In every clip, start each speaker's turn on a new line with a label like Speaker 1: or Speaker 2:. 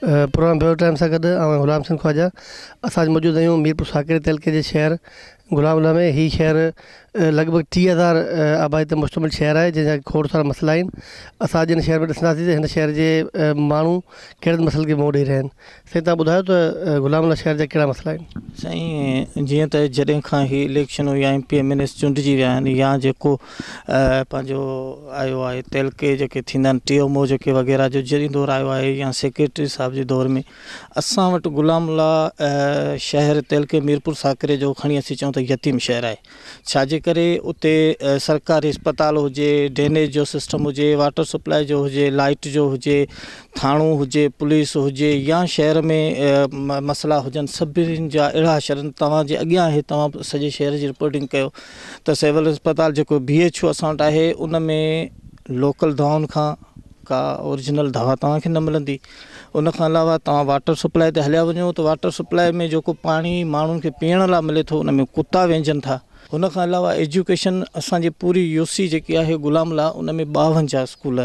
Speaker 1: Programme bureau time से गॾु गुलाम सिंह ख्वाजा असां मौजूद आहियूं मीरपुर साकिरे तहलके जे शहर गुलामला में। ही शहर लगभग 30,000 आबादी ते मुश्तमिल शहर है, जैसा खोड़ सारा मसला आहिनि। असां अॼु हिन शहर में ॾिसंदासीं त हिन शहर जे माण्हू कहिड़े मसइले खे मुंहुं ॾेई रहिया आहिनि। साईं तव्हां ॿुधायो त गुलामला शहर जा कहिड़ा मसला आहिनि?
Speaker 2: साईं जीअं त जॾहिं खां ही इलेक्शन या MP MNS चूंडिजी विया आहिनि या जेको पंहिंजो आयो आहे तहलके जेके थींदा आहिनि TMO जेके वग़ैरह जो जॾहिं दौरु आयो आहे या सेक्रेटरी साहब जे दौर में असां वटि गुलामला शहर तहलके मीरपुर साकिरे जो खणी असीं चऊं त यतीम शहर आहे। छाजे करे उते सरकारी अस्पताल हुजे, ड्रेनेज जो सिस्टम हुजे, वाटर सप्लाई जो हुजे, लाइट जो हुजे, थाणो हुजे, पुलिस हुजे या शहर में मसला हुजनि, सभिनी जा अहिड़ा शहर तव्हांजे अॻियां आहे। तव्हां सॼे शहर जी रिपोर्टिंग कयो त सिविल अस्पताल जेको BHO असां वटि आहे उन में लोकल दवाउनि खां का ओरिजिनल दवा तव्हांखे न मिलंदी। उन खां अलावा तव्हां वाटर सप्लाई ते हलिया वञो त वाटर सप्लाई में जेको पाणी माण्हुनि खे पीअण लाइ मिले थो उन में कुता वेंझनि था। हुन खां अलावा एजुकेशन असांजी पूरी UC जेकी आहे गुलामला उन में 52 स्कूल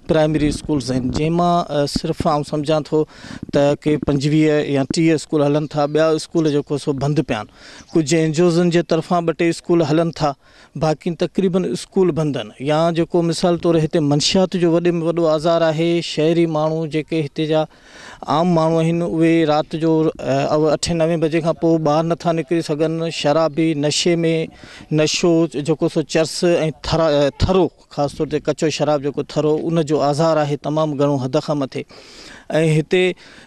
Speaker 2: प्राइमरी स्कूल्स आहिनि, जंहिंमां सिर्फ़ु आउं सम्झां थो त के 25 या 30 स्कूल हलनि था। ॿिया स्कूल जेको सो बंदि पिया आहिनि। कुझु NGOज़नि जे तरफ़ां 2-3 स्कूल हलनि था, बाक़ी तक़रीबन स्कूल बंदि आहिनि। या जेको मिसाल तौरु हिते मंशियात जो वॾे में वॾो आज़ार आहे। शहरी माण्हू जेके हिते जा आम माण्हू आहिनि उहे राति जो 8-9 बजे खां पोइ ॿाहिरि नथा निकिरी सघनि। शराबी नशे में नशो जेको सो चर्स ऐं थरो ख़ासि तौर ते कचो शराब जेको थरो उन जो आज़ार आहे तमामु घणो हद खां मथे। ऐं हिते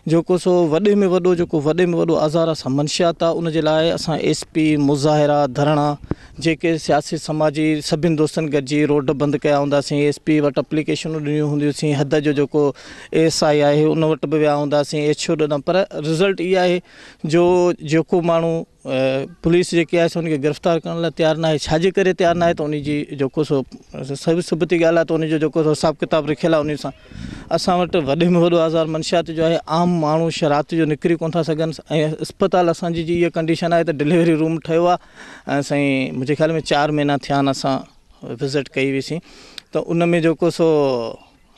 Speaker 2: जेको सो वॾे में वॾो आज़ार असां मंशियात आहे। उन जे लाइ असां SP मुज़ाहिरा धरणा जेके सियासी समाजी सभिनी दोस्तनि गॾिजी रोड बंदि कया हूंदासीं। SP वटि एप्लीकेशनूं ॾिनियूं हूंदियूंसीं। हद जो जेको ASI आहे उन वटि बि विया हूंदासीं, HO ॾिना। पर रिज़ल्ट इहा आहे जो जेको माण्हू पुलिस जेकी आहे उनखे गिरफ़्तार करण लाइ तयारु न आहे। छाजे करे तयारु न आहे त उनजी जेको सो सिबती ॻाल्हि आहे त उनजो जेको सो हिसाबु किताबु रखियलु आहे। उन सां असां वटि वॾे में वॾो आज़ार मंशियात जो आहे। आम माण्हू राति जो निकिरी कोन था सघनि। ऐं अस्पताल असांजी जी इहा कंडीशन आहे त डिलीवरी रूम ठहियो आहे। ऐं साईं मुंहिंजे ख़्याल में 4 महीना थिया आहिनि असां विज़िट कई हुईसीं त उन में जेको सो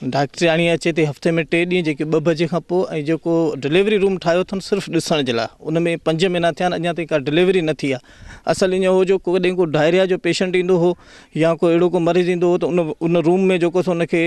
Speaker 2: डॉक्टराणी अचे थी हफ़्ते में 3 ॾींहं जेके 2 बजे खां पोइ। ऐं जेको डिलीवरी रूम ठाहियो अथनि सिर्फ़ु ॾिसण जे लाइ, उन में 5 महीना थिया आहिनि, अञा ताईं का डिलीवरी न थी आहे। असल ईअं हो जो कॾहिं को डायरिया जो पेशेंट ईंदो हो या को अहिड़ो को मरीज़ ईंदो हो त उन रूम में जेको सो उनखे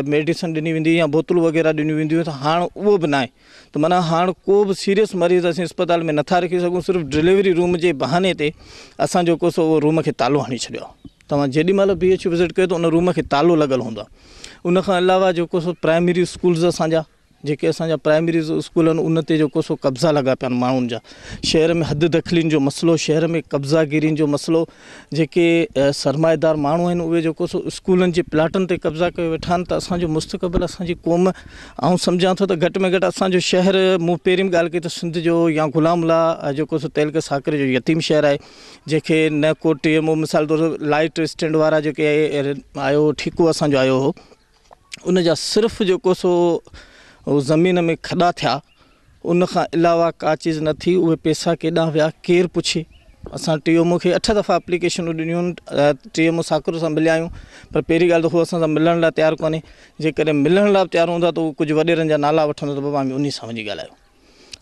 Speaker 2: मेडिसिन ॾिनी वेंदी या बोतलूं वग़ैरह ॾिनियूं वेंदियूं। त हाणे उहो बि न आहे। त माना हाणे को बि सीरियस मरीज़ असीं अस्पताल में नथा रखी सघूं। सिर्फ़ु डिलीवरी रूम जे बहाने ते असां जेको सो उहो रूम खे तालो हणी छॾियो आहे। तव्हां जेॾीमहिल BHO विज़िट कयो त उन रूम खे तालो लॻल हूंदो आहे। उन खां अलावा जेको सो प्राइमरी स्कूल्स असांजा जेके असांजा प्राइमरी स्कूल आहिनि उन ते जेको सो कब्ज़ा लॻा पिया आहिनि माण्हुनि जा। शहर में हद दख़लीन जो मसइलो, शहर में कब्ज़ागिरीनि जो मसइलो, जेके सरमाएदार माण्हू आहिनि उहे जेको सो स्कूलनि जे प्लाटनि ते कब्ज़ा कयो वेठा आहिनि। त असांजो मुस्तक़बिल असांजी क़ौम ऐं सम्झां थो त घटि में घटि असांजो शहर मूं पहिरीं ॻाल्हि कई त सिंध जो या गुलामला जेको सो तहलके साकिरे जो यतीम शहर आहे, जंहिंखे न को TMO मिसाल तौरु लाइट स्टैंड वारा जेके आयो ठीकु असांजो आयो हो उन जा सिर्फ़ु जेको सो ज़मीन में खॾा थिया। उन खां अलावा का चीज़ न थी। उहे पैसा केॾांहुं विया केरु पुछे। असां TMO खे 8 दफ़ा एप्लीकेशनूं ॾिनियूं आहिनि। TMO साकिरो सां मिलिया आहियूं पर पहिरीं ॻाल्हि त उहो असां सां मिलण लाइ तयारु कोन्हे। जेकॾहिं मिलण लाइ तयारु हूंदा त उहो कुझु वॾेरनि जा नाला वठंदो त बाबा उन सां वञी ॻाल्हायो।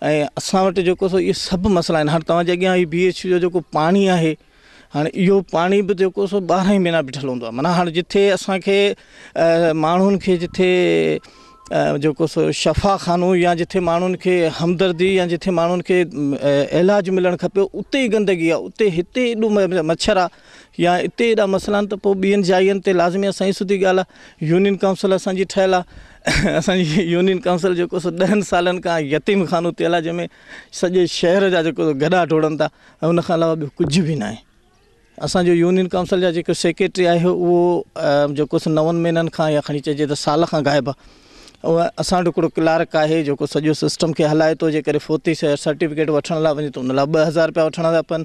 Speaker 2: ऐं असां वटि जेको सो इहे सभु मसइला आहिनि। हाणे तव्हांजे अॻियां ही BHO जो जेको पाणी आहे, हाणे इहो पाणी बि जेको सो 12 महीना बीठल हूंदो आहे। माना हाणे जिथे असांखे माण्हुनि खे जिथे जेको सो शफ़ाखानो या जिथे माण्हुनि खे हमदर्दी या जिथे माण्हुनि खे इलाजु मिलणु खपे उते ई गंदगी आहे। उते हिते एॾो मच्छर आहे या हिते एॾा मसइला आहिनि त पोइ ॿियनि जाइयुनि ते लाज़मी आहे। साईं सुठी ॻाल्हि आहे यूनियन काउंसिल असांजी ठहियलु आहे। असांजी यूनियन काउंसिल जेको सो 10 सालनि खां यतीम खानो थियल आहे, जंहिंमें सॼे शहर जा जेको गॾा डोड़नि था। ऐं उन खां अलावा ॿियो कुझु बि न आहे। असांजो यूनियन काउंसिल जा जेको सेक्रेटरी आहे उहो जेको सो 9 महीननि खां या खणी चइजे त साल खां गाइबु आहे। उहा असां वटि हिकिड़ो क्लार्क आहे जेको सॼो सिस्टम खे हलाए थो। जेकॾहिं फोती सर्टिफिकेट वठण लाइ वञे त उन लाइ 2000 रुपया वठणा था पवनि,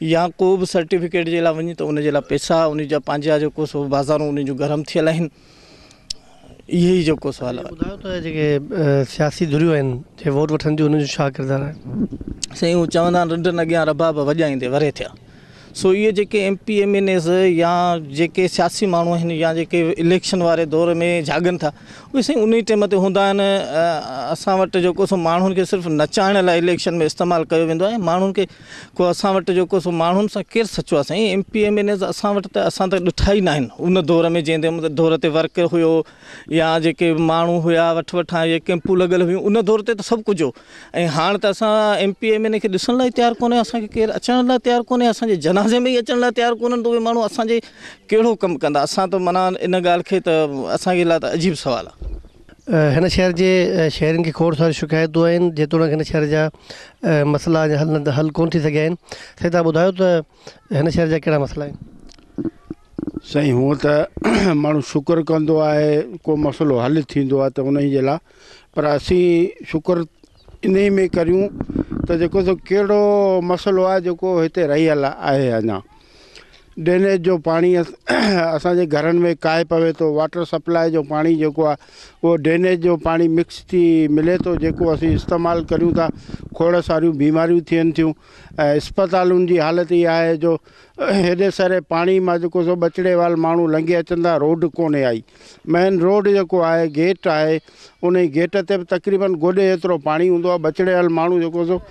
Speaker 2: या को बि सर्टिफिकेट जे लाइ वञे त उन जे लाइ पैसा उन जा पंहिंजा जेको सो बाज़ारूं उन जूं गरम थियल आहिनि। इहे ई जेको सवाल आहे।
Speaker 1: ॿुधायो त जेके सियासी धुरियूं आहिनि जे वोट वठनि थियूं उन जो छा किरदारु आहे?
Speaker 2: साईं उहे चवंदा आहिनि रिंडनि अॻियां रबाब वॼाईंदे वरे थिया। सो ये जेके MP MNAs या जेके सियासी माण्हू आहिनि या जेके इलेक्शन वारे दौर में जागनि था उहे साईं उन टाइम ते हूंदा आहिनि। असां वटि जेको सो माण्हुनि खे सिर्फ़ु नचाइण लाइ इलेक्शन में इस्तेमालु कयो वेंदो आहे। माण्हुनि खे को असां वटि जेको सो माण्हुनि सां केरु सचो आहे साईं। MP MNAs असां वटि त असां त ॾिठा ई न आहिनि उन दौर में जंहिं दौर ते वर्क हुयो या जेके माण्हू हुया वठ वठां जे कैंपूं लॻल हुयूं उन दौर ते त सभु कुझु हो। ऐं हाणे त असां MP MNA खे ॾिसण लाइ तयारु कोन्हे, असांखे केरु अचण लाइ तयारु कोन्हे, असांजे जनाज़े में ई अचण लाइ तयारु कोन्हनि। त उहे माण्हू असांजे कहिड़ो कमु कंदा? असां त माना इन ॻाल्हि खे त असांजे लाइ त अजीब सुवालु आहे।
Speaker 1: हिन शहर जे शहरनि खे खोड़ सारी शिकायतूं आहिनि जेतोणीकि हिन शहर जा मसइला हल कोन थी सघिया आहिनि। साईं तव्हां ॿुधायो त हिन शहर जा कहिड़ा मसइला आहिनि?
Speaker 3: साईं हूअं त माण्हू शुक्र कंदो आहे को मसइलो हल थींदो आहे त उन जे लाइ, पर असीं शुक्र इन ई में करियूं त जेको सो कहिड़ो मसइलो आहे जेको हिते रहियल आहे। अञा ड्रेनेज जो पाणी असांजे घरनि में काए पवे थो, वाटर सप्लाई जो पाणी जेको आहे उहो ड्रेनेज जो पाणी मिक्स थी मिले थो, जेको असीं इस्तेमालु करियूं था। खोड़ सारियूं बीमारियूं थियनि थियूं ऐं अस्पतालुनि जी हालति इहा आहे जो हेॾे सारे पाणी मां जेको सो बचड़ेवाल माण्हू लंघे अचनि था, रोड कोन्हे आई। मेन रोड जेको आहे गेट आहे, उन गेट ते बि तक़रीबन गोॾे एतिरो पाणी हूंदो आहे। बचड़ेवाल माण्हू जेको सो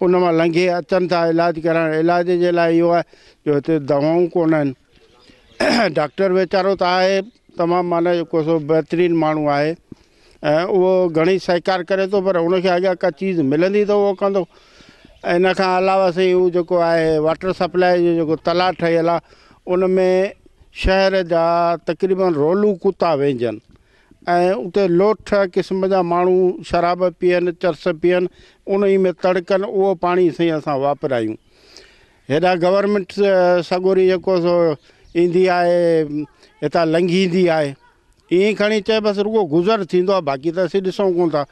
Speaker 3: उन मां लंघे अचनि था इलाजु कराइण। इलाज जे लाइ इहो आहे जो हिते दवाऊं कोन आहिनि। डॉक्टर वीचारो त आहे तमामु माना जेको सो बहितरीनु माण्हू आहे ऐं उहो घणी सहकार करे थो, पर हुनखे अॻियां का चीज़ मिलंदी त उहो कंदो। इन खां अलावा साईं उहो जेको आहे वाटर सप्लाई जो जेको तलाउ ठहियलु आहे उन में शहर जा तक़रीबन रोलू कुता वेंजनि ऐं उते लोठ क़िस्म जा माण्हू शराब पीअनि, चर्स पीअनि, उन ई में तड़कनि। उहो पाणी साईं असां वापरायूं। हेॾा गवर्नमेंट सगोरी जेको सो ईंदी आहे हितां लंघींदी आहे, ईअं खणी चए बसि रुगो गुज़र थींदो आहे, बाक़ी त असीं ॾिसूं कोन था।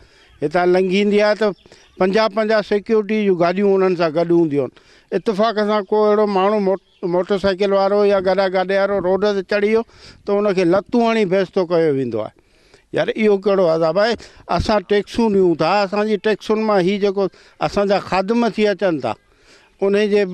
Speaker 3: हितां लंघींदी आहे त 50-50 सिक्योरिटी जूं गाॾियूं उन्हनि सां गॾु हूंदियूं आहिनि। इतफ़ाक़ सां को अहिड़ो माण्हू मोटर साइकिल वारो या गॾा गाॾे वारो रोड ते चढ़ी वियो त उनखे लतूं हणी बेइज़तो कयो वेंदो आहे। यार इहो कहिड़ो अदाब आहे? असां टैक्सूं ॾियूं था, असांजी टैक्सुनि मां हीअ जेको असांजा ख़ादम थी अचनि था उन जे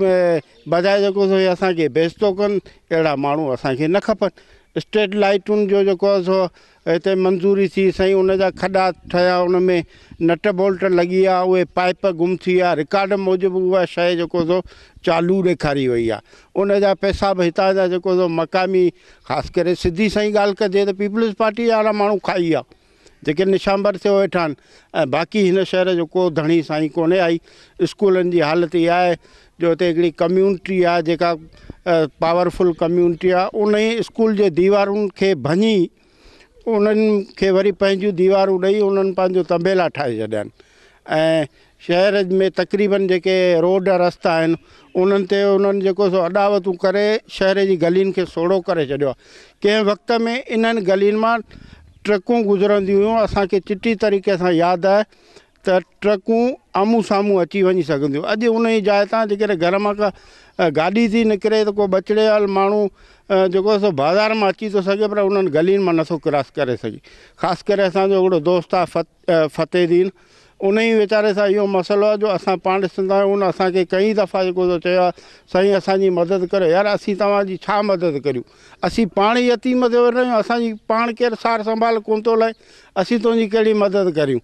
Speaker 3: बजाए जेको सो असांखे बेइज़तो कनि, अहिड़ा माण्हू असांखे न खपनि। स्ट्रीट लाइटुनि जो जेको आहे सो हिते मंज़ूरी थी साईं, उन जा खॾा ठहिया, उन में नट बोल्ट लॻी आहे, उहे पाइप गुम थी विया। रिकार्ड मूजिबि उहा शइ जेको सो चालू ॾेखारी वई आहे। उन जा पैसा बि हितां जा जेको सो मक़ामी, ख़ासि करे सिधी साईं ॻाल्हि कजे त पीपल्स पार्टी वारा माण्हू खाई विया जेके निशांबर थियो वेठा आहिनि। ऐं बाक़ी हिन शहर जो को धणी साईं कोन्हे आई। स्कूलनि जी हालति इहा आहे जो हिते हिकिड़ी कम्यूनिटी आहे जेका पावरफुल कम्यूनिटी आहे, उन ई स्कूल जे दीवारुनि खे भञी उन्हनि खे वरी पंहिंजियूं दीवारूं ॾेई उन्हनि पंहिंजो तंबेला ठाहे छॾिया आहिनि। ऐं शहर में तक़रीबन जेके रोड रस्ता आहिनि उन्हनि ते उन्हनि जेको सो अॾावतूं करे शहर जी गलियुनि खे सोढ़ो करे छॾियो आहे। कंहिं वक़्त में इन्हनि गलियुनि मां ट्रकूं गुज़रंदियूं हुयूं। असांखे चिटी तरीक़े सां यादि आहे त ट्रकूं आम्हूं साम्हूं अची वञी सघंदियूं। अॼु उन ई जाइ तां जेकॾहिं घर मां का गाॾी थी निकिरे त को बचड़ेवाल माण्हू जेको सो बाज़ार मां अची थो सघे, पर उन्हनि गलियुनि मां नथो क्रॉस करे सघे। ख़ासि करे असांजो हिकिड़ो दोस्त आहे फ़तेहदीन, उन ई वीचारे सां इहो मसइलो आहे जो असां पाण ॾिसंदा आहियूं। उन असांखे कई दफ़ा जेको सो चयो आहे साईं असांजी मदद करियो। यार असीं तव्हांजी छा मदद करियूं? असीं पाण ई यतीम ते वेठा आहियूं, असांजी पाण केरु सार संभाल कोन थो लाइ, असीं तुंहिंजी कहिड़ी मदद करियूं?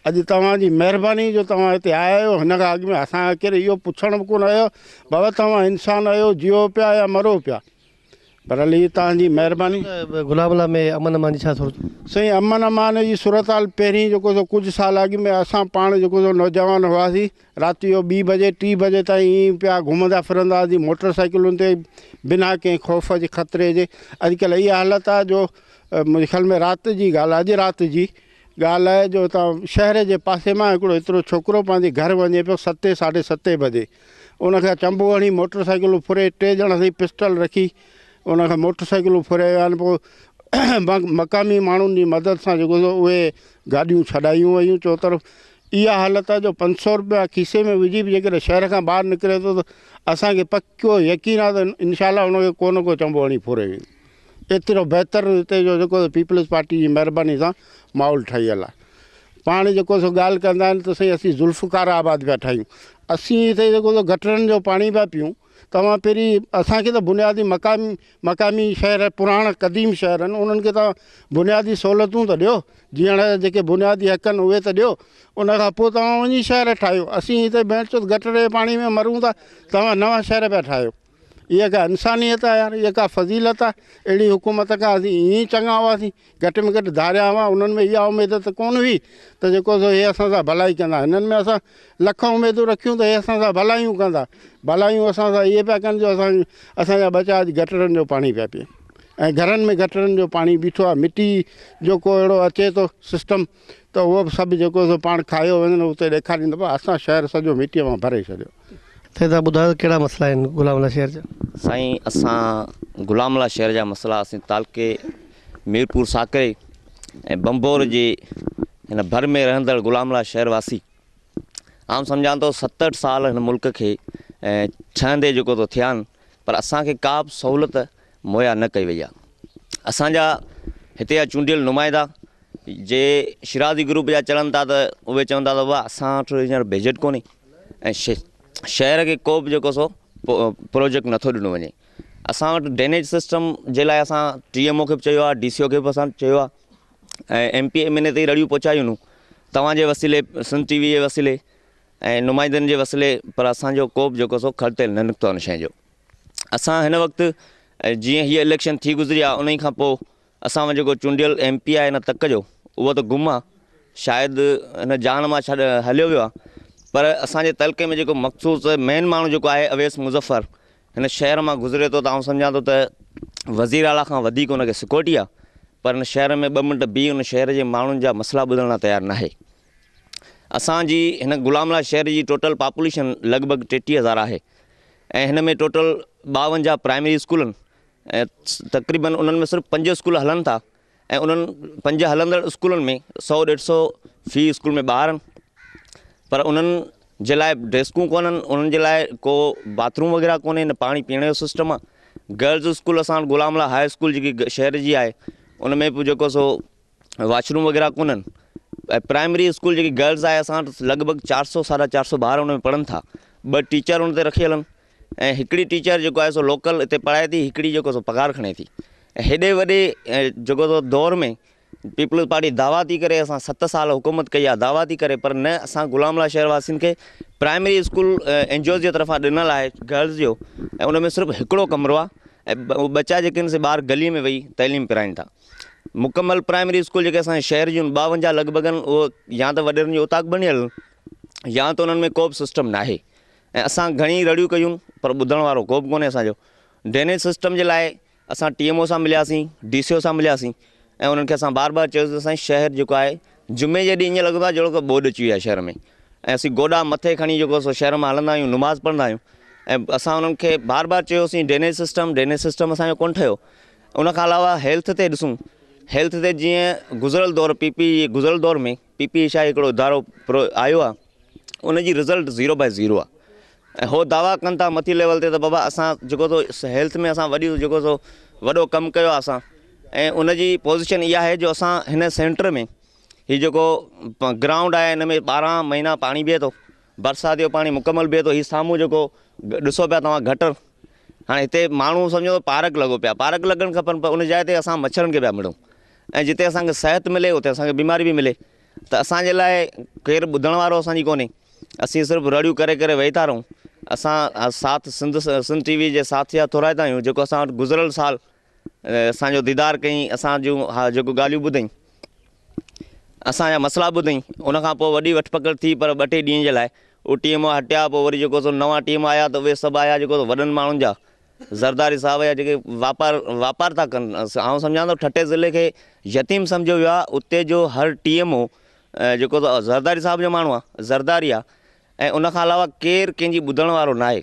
Speaker 3: अॼु तव्हांजी महिरबानी जो तव्हां हिते आया आहियो। हिन खां अॻु में असां केरु इहो पुछण बि कोन आयो बाबा तव्हां इंसानु आहियो, जियो पिया या मरो पिया। पर हली तव्हांजी महिरबानी।
Speaker 1: गुलाबला में अमन अमान जी छा सूरत?
Speaker 3: साईं अमन अमान जी सूरत हाल पहिरीं जेको सो कुझु साल अॻु में असां पाण जेको सो नौजवान हुआसीं, राति जो 2 बजे 3 बजे ताईं ईअं पिया घुमंदा फिरंदा हुआसीं मोटर साइकिलुनि ते बिना कंहिं ख़ौफ़ जे ख़तरे जे। अॼुकल्ह इहा हालत आहे जो मुंहिंजे ख़्याल में राति जी ॻाल्हि आहे, अॼु राति जी ॻाल्हि आहे जो हितां शहर जे पासे मां हिकिड़ो एतिरो छोकिरो पंहिंजे घर वञे पियो 7 साढे 7 बजे। उनखां चंबो हणी मोटर साइकिलूं फुरे, 3 ॼणा साईं पिस्टल रखी उनखां मोटर साइकिलूं फुरे विया आहिनि। पोइ मक़ामी माण्हुनि जी मदद सां जेको सो उहे गाॾियूं छॾायूं वयूं चो तरफ़। इहा हालत आहे जो 500 रुपया खीसे में विझी बि जेकॾहिं शहर खां ॿाहिरि निकिरे थो त असांखे पको यकीन आहे त इनशाला उनखे को न को चंबो हणी फुरे वेंदो। एतिरो बहितरु हिते जो जेको पीपल्स पार्टी जी महिरबानी सां माहौल ठहियलु आहे। पाण जेको सो ॻाल्हि कंदा आहिनि त साईं असीं ज़ुल्फ़कार आबाद पिया ठाहियूं। असीं हिते जेको सो गटरनि जो पाणी पिया पियूं तव्हां पहिरीं असांखे त बुनियादी मक़ामी शहर पुराणा क़दीम शहर आहिनि उन्हनि खे तव्हां बुनियादी सहूलियतूं त ॾियो, जीअण जेके बुनियादी हक़ आहिनि उहे त ॾियो। उन खां पोइ तव्हां वञी शहर ठाहियो। असीं हिते भेण गटरे जे पाणी में मरूं था, तव्हां नवां शहर पिया ठाहियो। इहा का इंसानियत आहे यार, इहा का फज़ीलत आहे? अहिड़ी हुकूमत खां असीं ईअं ई चङा हुआसीं, घटि में घटि धारिया हुआ। उन्हनि में इहा उमेद त कोन हुई त जेको सो हे असां सां भलाई कंदा। हिननि में असां लख उमेदूं रखियूं त हे असां सां भलायूं कंदा। भलायूं असां सां इहे पिया कनि जो असांजा बचा अॼु गटरनि जो पाणी पिया पीअनि ऐं घरनि में गटरनि जो पाणी बीठो आहे। मिटी जो को अहिड़ो अचे थो सिस्टम त उहो बि सभु जेको सो पाण खायो वञनि उते ॾेखारींदो। असां शहर सॼो मिटीअ मां भरे छॾियो।
Speaker 1: त तव्हां ॿुधायो कहिड़ा मसइला आहिनि गुलामला शहर जा?
Speaker 4: साईं, असां गुलामला शहर जा मसइला असीं तालके मीरपुर साकरे ऐं बंबोर जे हिन भर में रहंदड़ गुलामला शहरवासी आम सम्झां थो 67 साल हिन मुल्क खे ऐं ठहंदे जेको थो थिया आहिनि, पर असांखे का बि सहूलियत मुहैया न कई वई आहे। असांजा हिते जा चूंडियल नुमाइंदा जे शिराज़ी ग्रुप जा चलनि था त उहे चवंदा त वाह असां वटि हींअर बजट कोन्हे ऐं शहर खे को बि जेको सो प्रोजेक्ट नथो ॾिनो वञे। असां वटि ड्रेनेज सिस्टम जे लाइ असां TMO खे बि चयो आहे, DCO खे बि असां चयो आहे ऐं MP MNA ते रड़ियूं पहुचायूं तव्हांजे वसीले, सिंध TV जे वसीले ऐं नुमाइंदनि जे वसीले, पर असांजो को बि जेको सो ख़र्तेल न निकितो हिन शइ जो। असां हिन वक़्तु जीअं हीअ इलेक्शन थी गुज़री आहे उन खां पोइ असां वटि जेको चूंडियल MP आहे हिन तक जो, उहो त गुम आहे, शायदि हिन जान मां हलियो वियो आहे। पर असांजे तलके में जेको मखसूस मेन माण्हू जेको आहे अवैस मुज़फ़र हिन शहर मां गुज़रे थो त आउं सम्झां थो त वज़ीर आला खां वधीक हुनखे सिक्योरिटी आहे, पर हिन शहर में 2 मिंट बीह हुन शहर जे माण्हुनि जा मसइला ॿुधण लाइ तयारु न आहे। असांजी हिन गुलामला शहर जी टोटल पॉपुलेशन लॻभॻि 33,000 आहे ऐं हिन में टोटल 52 प्राइमरी स्कूल आहिनि ऐं तक़रीबन उन्हनि में सिर्फ़ु 5 स्कूल हलनि था ऐं उन्हनि 5 हलंदड़ स्कूलनि में 100-150 फ़ी स्कूल में ॿार आहिनि, पर उन्हनि जे लाइ डेस्कूं कोन्हनि, उन्हनि जे लाइ को बाथरूम वग़ैरह कोन्हे, न पाणी पीअण जो सिस्टम आहे। गर्ल्स स्कूल असां वटि गुलामला हाई स्कूल जेकी शहर जी आहे उन में बि जेको सो वॉशरूम वग़ैरह कोन्हनि ऐं प्राइमरी स्कूल जेकी गर्ल्स आहे असां वटि लॻभॻि 400-450 ॿार उन में पढ़नि था। 2 टीचर उन ते रखी हलनि ऐं हिकिड़ी टीचर जेको आहे सो लोकल हिते पढ़ाए थी, हिकिड़ी जेको सो पघार खणे थी। ऐं हेॾे वॾे जेको सो दौर में पीपल्स पार्टी दावा थी करे, असां 7 साल हुकूमत कई आहे, दावा थी करे, पर न असां गुलामला शहरवासियुनि खे प्राइमरी स्कूल NGO जे तरफ़ां ॾिनल आहे गर्ल्स जो ऐं उन में सिर्फ़ु हिकिड़ो कमिरो आहे ऐं बचा जेके आहिनि से ॿार गलीअ में वेही तइलीम पिराइनि था। मुकमल प्राइमरी स्कूल जेके असांजे शहर जूं 52 लॻभॻि आहिनि, उहो या त वॾनि जो उताक बणियल या त उन्हनि में को बि सिस्टम न आहे ऐं असां घणी रड़ियूं कयूं पर ॿुधण वारो को बि कोन्हे असांजो। ड्रेनेज सिस्टम जे लाइ असां TMO सां मिलियासीं, DCO सां मिलियासीं ऐं उन्हनि खे असां बार चयोसीं असांजी शहर जेको आहे जुमे जे ॾींहुं ईअं लॻंदो आहे जहिड़ो ॿोॾि अची वई आहे शहर में ऐं असीं गोॾा मथे खणी जेको सो शहर मां हलंदा आहियूं, नमाज़ पढ़ंदा आहियूं ऐं असां उन्हनि खे बार चयोसीं ड्रेनेज सिस्टम असांजो कोन्ह ठहियो। उनखां अलावा हेल्थ ते ॾिसूं, हेल्थ ते जीअं गुज़िरियल दौर गुज़िरियल दौर में PPE छा हिकिड़ो इदारो आयो आहे, उनजी रिज़ल्ट 0/0 आहे ऐं हो दावा कनि था मथी लेवल ते त बाबा असां जेको सो हेल्थ में असां जेको सो वॾो कमु कयो आहे असां ऐं उनजी पोज़ीशन इहा आहे जो असां हिन सेंटर में हीउ जेको ग्राउंड आहे हिन में 12 महीना पाणी बीहे थो, बरसाति जो पाणी मुकमल बीहे थो। हीउ साम्हूं जेको ॾिसो पिया तव्हां गटर, हाणे हिते माण्हू सम्झो पार्क लॻो पिया, पार्क लॻणु खपनि, पर उन जाइ ते असां मच्छरनि खे पिया मिलूं ऐं जिते असांखे सिहत मिले उते असांखे बीमारी बि मिले। त असांजे लाइ केरु ॿुधण वारो असांजी कोन्हे, असीं सिर्फ़ु रड़ियूं करे वेही था रहूं। असां साथ सिंध TV जे साथिया थोराइता आहियूं जेको असां वटि गुज़िरियल साल असांजो दीदार कयईं, असां जूं जेको ॻाल्हियूं ॿुधईं, असांजा मसइला ॿुधईं। उनखां पोइ वॾी वठपकड़ थी, पर 2-3 ॾींहं जे लाइ उहो TMO हटिया, पोइ वरी जेको सो नवां TMO आया त उहे सभु आया जेको वॾनि माण्हुनि जा ज़रदारी साहब या जेके वापार था कनि। आउं सम्झां थो ठटे ज़िले खे यतीम सम्झो वियो आहे, उते जो हर TMO जेको ज़रदारी साहब जो माण्हू आहे, ज़रदारी आहे ऐं उनखां अलावा केरु कंहिंजी ॿुधण वारो न आहे।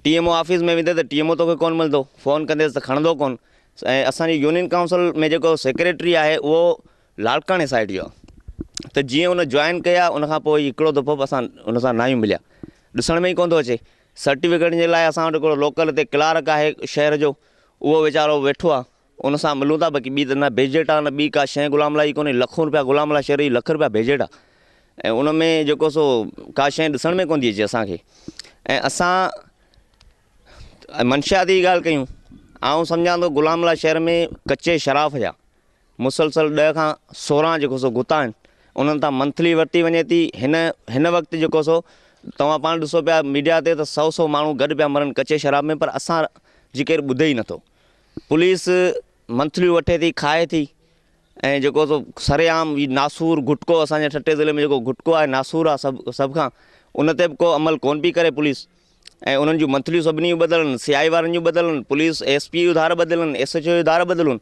Speaker 4: TMO ऑफिस में वेंदे त TMO तोखे कोन्ह मिलंदो, फ़ोन कंदेसि त खणंदो कोन्ह ऐं असांजी यूनियन काउंसिल में जेको सेक्रेटरी आहे उहो लालकाणे साइड जो आहे। त जीअं उन जॉइन कया उनखां पोइ हिकिड़ो दफ़ो बि असां उन सां न आहियूं मिलिया, ॾिसण में ई कोन थो अचे। सर्टिफिकेट जे लाइ असां वटि हिकिड़ो लोकल हिते क्लार्क आहे शहर जो, उहो वीचारो वेठो आहे, उन सां मिलूं था, बाक़ी ॿी त न बेजेट आहे न ॿी का शइ गुलामला जी कोन्हे। लाखों रुपया गुलामला शहर जी ₹1,00,000 बेजेट आहे ऐं उन में जेको सो का शइ ॾिसण में कोन थी अचे असांखे। ऐं असां मंशियाती ॻाल्हि कयूं, आउं सम्झां थो गुलामला शहर में कचे शराफ़ जा मुसलसल 10 खां 16 जेको सो गुता आहिनि, उन्हनि तां मंथली वरिती वञे थी। हिन वक़्तु जेको सो तव्हां पाण ॾिसो पिया मीडिया ते त 100 माण्हू गॾु पिया मरनि कचे शराब में, पर असां जी केरु ॿुधे ई नथो। पुलिस मंथलियूं वठे थी, खाए थी, ऐं जेको सो सरेआम ही नासूर गुटको, असांजे ठटे ज़िले में जेको गुटको आहे नासूर आहे सभु खां, उन ते बि को अमल कोन पई करे पुलिस। ऐं उन्हनि जूं मंथलियूं सभिनी जूं बदिलनि, CI वारनि जूं बदिलनि, पुलिस SP जूं धार बदिलनि, SHO जूं धार बदिलनि।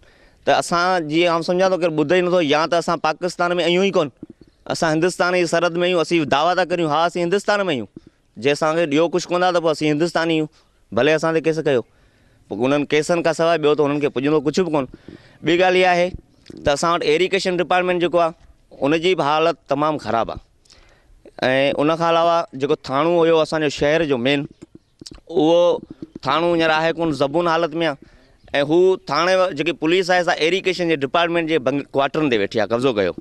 Speaker 4: त असां जीअं आउं सम्झां थो केरु ॿुधे ई नथो, या त असां पाकिस्तान में आहियूं ई कोन, असां हिंदुस्तान जी सरहद में आहियूं। असीं दावा था करियूं हा असीं हिंदुस्तान में आहियूं, जे असांखे ॾियो कुझु कोन था त पोइ असीं हिंदुस्तानी आहियूं, भले असां ते केस कयो, पोइ उन्हनि केसनि खां सवाइ ॿियो त उन्हनि खे पुॼंदो कुझु बि कोन। ॿी ॻाल्हि इहा आहे त असां वटि एरीगेशन डिपार्टमेंट जेको आहे उनजी बि हालति तमामु ख़राबु आहे। ऐं उनखां अलावा जेको थाणो हुयो असांजो शहर जो मेन, उहो थाणो हींअर आहे कोन, ज़बून हालति में आहे। ऐं हू थाणे जेकी पुलिस आहे सा एरीगेशन जे डिपार्टमेंट जे क्वार्टरनि ते वेठी आहे, कब्ज़ो कयो।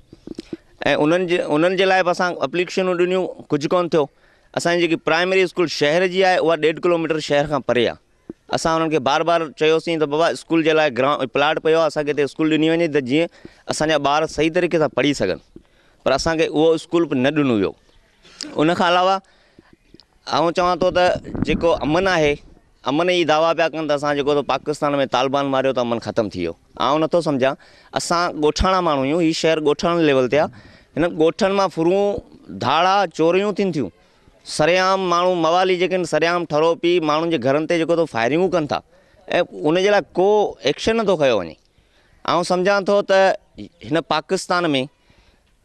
Speaker 4: ऐं उन्हनि जे लाइ बि असां एप्लीकेशनूं ॾिनियूं, कुझु कोन थियो। असांजी जेकी प्राइमरी स्कूल शहर जी आहे उहा 1.5 किलोमीटर शहर खां परे आहे। असां उन्हनि खे बार बार चयोसीं त बाबा स्कूल जे लाइ प्लाट पियो आहे, असांखे हिते स्कूल ॾिनी वञे त जीअं असांजा ॿार सही तरीक़े सां पढ़ी सघनि, पर असांखे उहो स्कूल बि न ॾिनो वियो। उनखां अलावा आउं चवां थो त जेको अमन आहे, अमन जी दावा पिया कनि त असां जेको पाकिस्तान में तालिबान मारियो त अमन ख़तमु थी वियो। आउं नथो सम्झां, असां ॻोठाणा माण्हू आहियूं, हीउ शहर ॻोठाणे लेवल ते आहे। हिन ॻोठनि मां फुरूं धाड़ा चोरियूं थियनि थियूं, सरेआम माण्हू मवाली जेके आहिनि सरेआम ठरो पी माण्हुनि जे घरनि ते जेको फायरिंगूं कनि था, ऐं उनजे लाइ को एक्शन नथो खयो वञे। आउं सम्झां थो त हिन पाकिस्तान में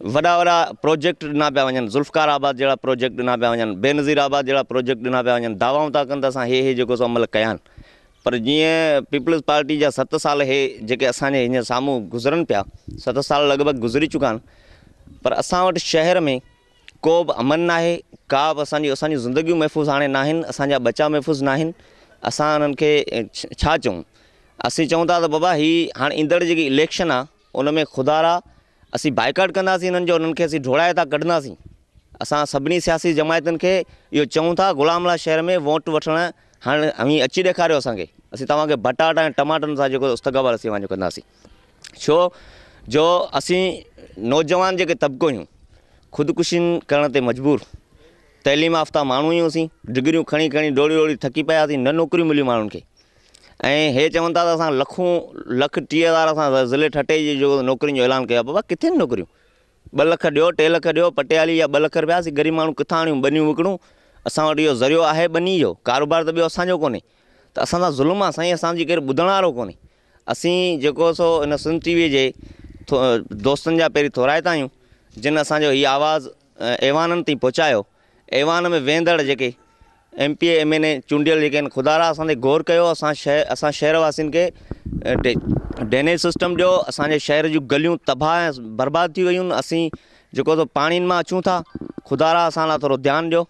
Speaker 4: वॾा वॾा प्रोजेक्ट ॾिना पिया वञनि, ज़ुल्फ़कार आबाद जहिड़ा प्रोजेक्ट ॾिना पिया वञनि, बेनज़ीर आबाद जहिड़ा प्रोजेक्ट ॾिना पिया वञनि। दावाऊं था कनि त असां हे जेको सो अमल कया आहिनि, पर जीअं पीपल्स पार्टी जा 7 साल हे जेके असांजे हींअर साम्हूं गुज़रनि पिया, 7 साल लॻभॻि गुज़री चुका आहिनि, पर असां वटि शहर में को बि अमन न आहे, का बि असांजी ज़िंदगियूं महफ़ूज़ हाणे न आहिनि, असांजा बचा महफ़ूज़ न आहिनि। असां उन्हनि खे छा चऊं? असीं चऊं था त बाबा हीअ हाणे ईंदड़ जेकी इलेक्शन आहे उन में ख़ुदारा असीं बाइकाट कंदासीं, हिननि जो उन्हनि खे असीं ढोड़ाए था कढंदासीं। असां सभिनी सियासी जमायतुनि खे इहो चऊं था, गुलामला शहर में वोट वठणु हाणे हीअं अची ॾेखारियो असांखे, असीं तव्हांखे बटाटा ऐं टमाटनि सां जेको इस्तक़बाल असीं वञो कंदासीं। छो जो असीं नौजवान जेके तबिको आहियूं ख़ुदकुशियुनि करण ते मजबूर, तइलीम याफ़्ता माण्हू आहियूं, असीं डिग्रियूं खणी खणी डोड़ी थकी पियासीं, न नौकरियूं मिलियूं माण्हुनि खे। ऐं हे चवनि था त असां 1,30,000 असां ज़िले ठटे जी जो नौकरियुनि जो ऐलान कयो आहे। बाबा किथे नौकरियूं? 2 लख ॾियो, 3 लख ॾियो, पटियाली या 2 लख रुपया असीं ग़रीब माण्हू किथां आणियूं? बनियूं विकिणूं? असां वटि इहो ज़रियो आहे बनी जो, कारोबार त ॿियो असांजो कोन्हे, त असां सां ज़ुल्म आहे साईं, असांजी केरु ॿुधण वारो कोन्हे। असीं जेको सो इन सिंध TV जे दोस्तनि जा पहिरीं थोराइता आहियूं, जिन असांजो हीअ आवाज़ु ऐवाननि ताईं पहुचायो। ऐवान में वेंदड़ जेके MP MNA चूंडियल जेके आहिनि, ख़ुदारा असां ते गौर कयो, असां शहरवासियुनि खे ड्रेनेज सिस्टम ॾियो। असांजे शहर जूं गलियूं तबाह ऐं बर्बाद थी वियूं आहिनि, असीं जेको सो पाणीनि मां अचूं था, ख़ुदारा असां लाइ थोरो ध्यानु ॾियो।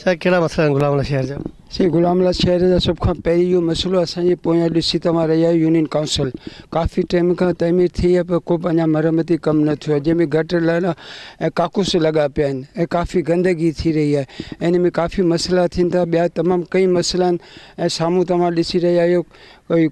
Speaker 1: छा कहिड़ा मसइला आहिनि गुलामला शहर जा?
Speaker 5: गुलामला शहर जा सभ खां पहिरीं इहो मसइलो असांजे पोयां ॾिसी तव्हां रहिया आहियो, यूनियन काउंसिल काफ़ी टाइम खां तइमीर थी आहे, पर को बि अञा मरमती कमु न थियो आहे, जंहिंमें गटर लाइना ऐं काकूस लॻा पिया आहिनि ऐं काफ़ी गंदगी थी रही आहे। इन में काफ़ी मसइला थियनि था, ॿिया तमामु कई मसइला आहिनि। ऐं साम्हूं तव्हां ॾिसी रहिया आहियो कोई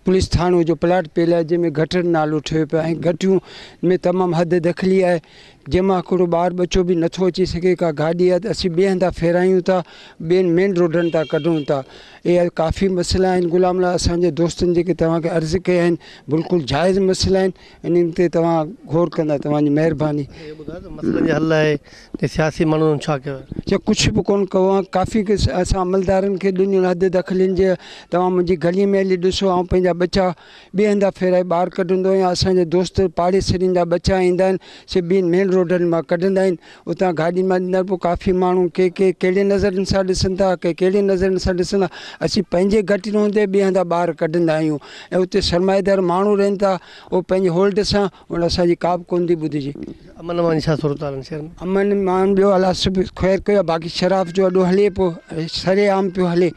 Speaker 5: पुलिस थाणो जो प्लाट पियल आहे, जंहिंमें गटर नालो ठहियो पियो आहे ऐं गटियूं में तमामु हद दख़ली आहे, जंहिंमां हिकिड़ो ॿार बचो बि नथो अची सघे। का गाॾी आहे त असीं ॿिए हंधा फेरायूं था, ॿियनि मेन रोडनि तां कढूं था। इहे काफ़ी मसइला आहिनि गुलामला। असांजे दोस्तनि जेके तव्हांखे अर्ज़ु कया आहिनि बिल्कुलु जाइज़ मसइला आहिनि, इन्हनि ते तव्हां गौर कंदा, तव्हांजी महिरबानी।
Speaker 1: मसइलनि जो हल आहे त सियासी माण्हुनि छा कयो आहे?
Speaker 5: कुझु बि कोन कयो आहे। काफ़ी असां अमलदारनि खे ॾिनियूं हद दख़लनि जे। तव्हां मुंहिंजी गली में हली ॾिसो, ऐं पंहिंजा बचा ॿिए हंधा फेराए ॿाहिरि कढंदो आहियां। असांजे दोस्त पाड़ेसरियुनि जा बचा ईंदा आहिनि, से ॿियनि मेन रोडनि मां कढंदा आहिनि, उतां गाॾियुनि मां ॾींदा पोइ काफ़ी माण्हू के कहिड़े नज़रनि सां ॾिसनि था, के कहिड़े नज़रनि सां ॾिसंदा। असीं पंहिंजे घटि हूंदे ॿिए हंधा ॿार कढंदा आहियूं ऐं उते सरमाएदार माण्हू रहनि था, उहो पंहिंजे होल्ड सां उन असांजी का बि कोन थी ॿुधिजे।
Speaker 1: अमन मान छा सूरत हाल शहर में?
Speaker 5: अमन मान ॿियो अलाह सभु ख़ैर कयो आहे, बाक़ी शराब जो अॾो हले पियो, सरेआम पियो हले,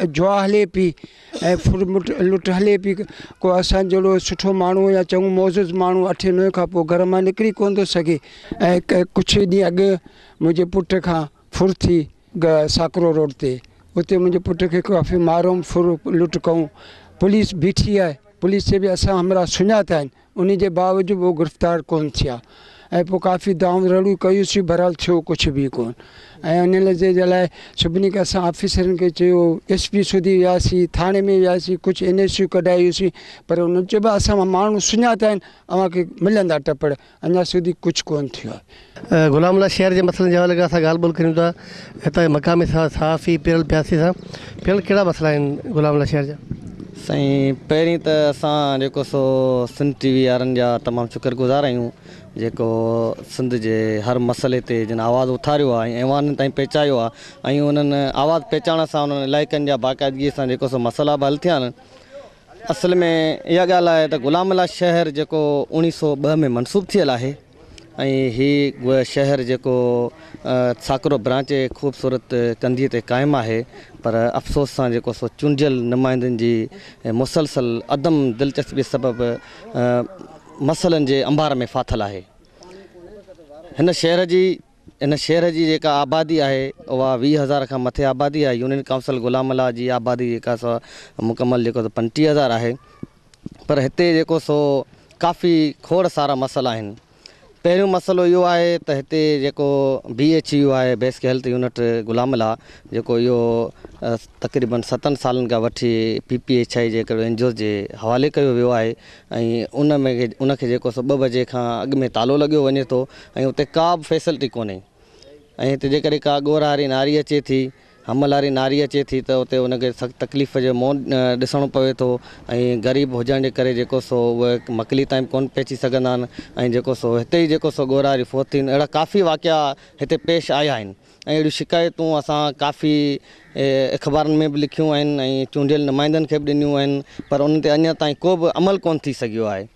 Speaker 5: जुआ हले पई ऐं फुट लुट हले पई। को असां जहिड़ो सुठो माण्हू या चङो मौज़ूज़ माण्हू 8-9 खां पोइ घर मां निकिरी कोन थो सघे। ऐं कुझु ॾींहं अॻु मुंहिंजे पुट खां फुर थी साकरो रोड ते, उते मुंहिंजे पुट खे काफ़ी मारूं फुर लुट कयूं। पुलिस बीठी आहे, पुलिस जे बि असां हमरा सुञाता आहिनि, उन जे बावजूदि उहो गिरफ़्तार कोन थिया ऐं पोइ काफ़ी दाऊं रड़ियूं कयूंसीं, बहरहाल थियो कुझु बि कोन। ऐं उन जे लाइ सभिनी खे असां ऑफिसरनि खे चयो, SP સુધી वियासीं, थाणे में वियासीं, कुझु NSU कढायूंसीं, पर उन चयो असां माण्हू सुञाता आहिनि, अव्हांखे मिलंदा टपड़, अञा સુધી कुझु कोन थियो आहे।
Speaker 1: गुलामला शहर जे मसइलनि जे हवाले खां असां ॻाल्हि ॿोल करियूं था हितां मक़ामी सहाफ़ी पिरल प्यासी सां। पिरल कहिड़ा मसइला आहिनि गुलामला शहर जा?
Speaker 6: साईं, पहिरीं त असां जेको सो सिंध TV वारनि जा तमामु शुक्रगुज़ार आहियूं, जेको सिंध जे हर मसइले ते जिन आवाज़ु उथारियो आहे ऐं ऐवान ताईं पहुचायो आहे ऐं उन्हनि आवाज़ु पहुचाइण सां उन्हनि इलाइक़नि जा बाक़ाइदगीअ सां जेको सो मसइला बि हल थिया आहिनि। असल में इहा ॻाल्हि आहे त गुलामला शहर जेको 1902 में मनसूब थियल आहे ऐं हीउ शहर जेको साकरो ब्रांच जे ख़ूबसूरत कंधीअ ते क़ाइमु आहे, पर अफ़सोस सां जेको सो चूंडियल नुमाइंदनि जी मुसलसल अदम दिलचस्पी सबबु मसइलनि जे अंबार में फाथल आहे। हिन शहर जी जेका आबादी आहे उहा 20,000 खां मथे आबादी आहे। यूनियन काउंसिल गुलामला जी आबादी जेका सो मुकमल जेको 35,000 आहे, पर हिते जेको सो काफ़ी खोड़ सारा मसइला आहिनि। पहिरियों मसइलो इहो आहे त हिते जेको BHU आहे, बेसिक हेल्थ यूनिट गुलामला, जेको इहो तक़रीबन 7 सालनि खां वठी PPHI जे हिकिड़ो NGO जे हवाले कयो वियो आहे ऐं उनखे जेको सो 2 बजे खां अॻु में तालो लॻियो वञे थो ऐं उते का बि फैसिलिटी कोन्हे। ऐं हिते जेकॾहिं का ॻोड़ वारी नारी अचे थी, हमल वारी नारी अचे थी त उते उनखे सख़्तु तकलीफ़ जो मुंहुं ॾिसणो पवे थो ऐं ग़रीब हुजण जे करे जेको सो उहे मकली ताईं कोन पहुची सघंदा आहिनि ऐं जेको सो हिते ई जेको सो ॻोड़ वारी फ़ौत थीनि। अहिड़ा काफ़ी वाक़िया हिते पेश आया आहिनि ऐं अहिड़ियूं शिकायतूं असां काफ़ी अख़बारनि में बि लिखियूं आहिनि ऐं चूंडियल नुमाइंदनि खे बि ॾिनियूं आहिनि, पर उन ते अञा ताईं को बि अमल कोन थी सघियो आहे।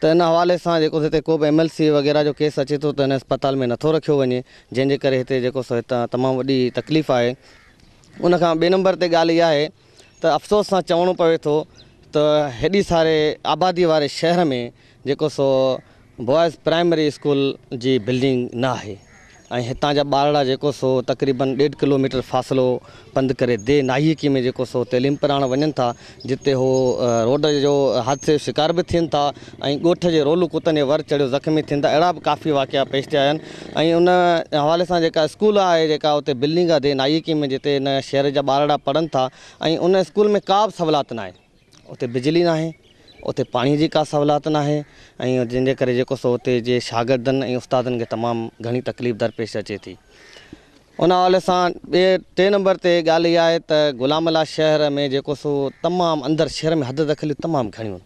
Speaker 6: त इन हवाले सां जेको हिते को बि MLC वग़ैरह जो केस अचे थो त हिन अस्पताल में नथो रखियो वञे, जंहिंजे करे हिते जेको सो हितां तमामु वॾी तकलीफ़ आहे। उनखां ॿिए नंबर ते ॻाल्हि इहा आहे त अफ़सोस सां चवणो पवे थो त हेॾी सारे आबादी वारे शहर में जेको सो बॉयज़ प्राइमरी स्कूल जी बिल्डिंग न आहे ऐं हितां जा ॿारड़ा जेको सो तक़रीबन 1.5 किलोमीटर फ़ासिलो पंधु करे दे नाहिकी में जेको सो तइलीम पढ़णु वञनि था, जिते हो रोड जो हादसे शिकार बि थियनि था ऐं ॻोठ जे रोलू कुतनि जे वर चढ़ियो ज़ख़्मी थियनि था। अहिड़ा बि काफ़ी वाक़िया पेश थिया आहिनि ऐं उन हवाले सां जेका स्कूल आहे, जेका उते बिल्डिंग आहे दे नाहिकी में, जिते इन शहर जा ॿारड़ा पढ़नि था ऐं उन स्कूल में का बि सहूलियत न आहे। उते बिजली न आहे, उते पाणी जी का सहूलियत न आहे ऐं जंहिंजे करे जेको सो उते जे शागिर्दनि ऐं उस्तादनि खे तमामु घणी तकलीफ़ दरपेश अचे थी। उन हवाले सां टे नंबर ते ॻाल्हि इहा आहे त गुलामला शहर में जेको सो तमामु अंदरि शहर में हद दख़लियूं तमामु घणियूं,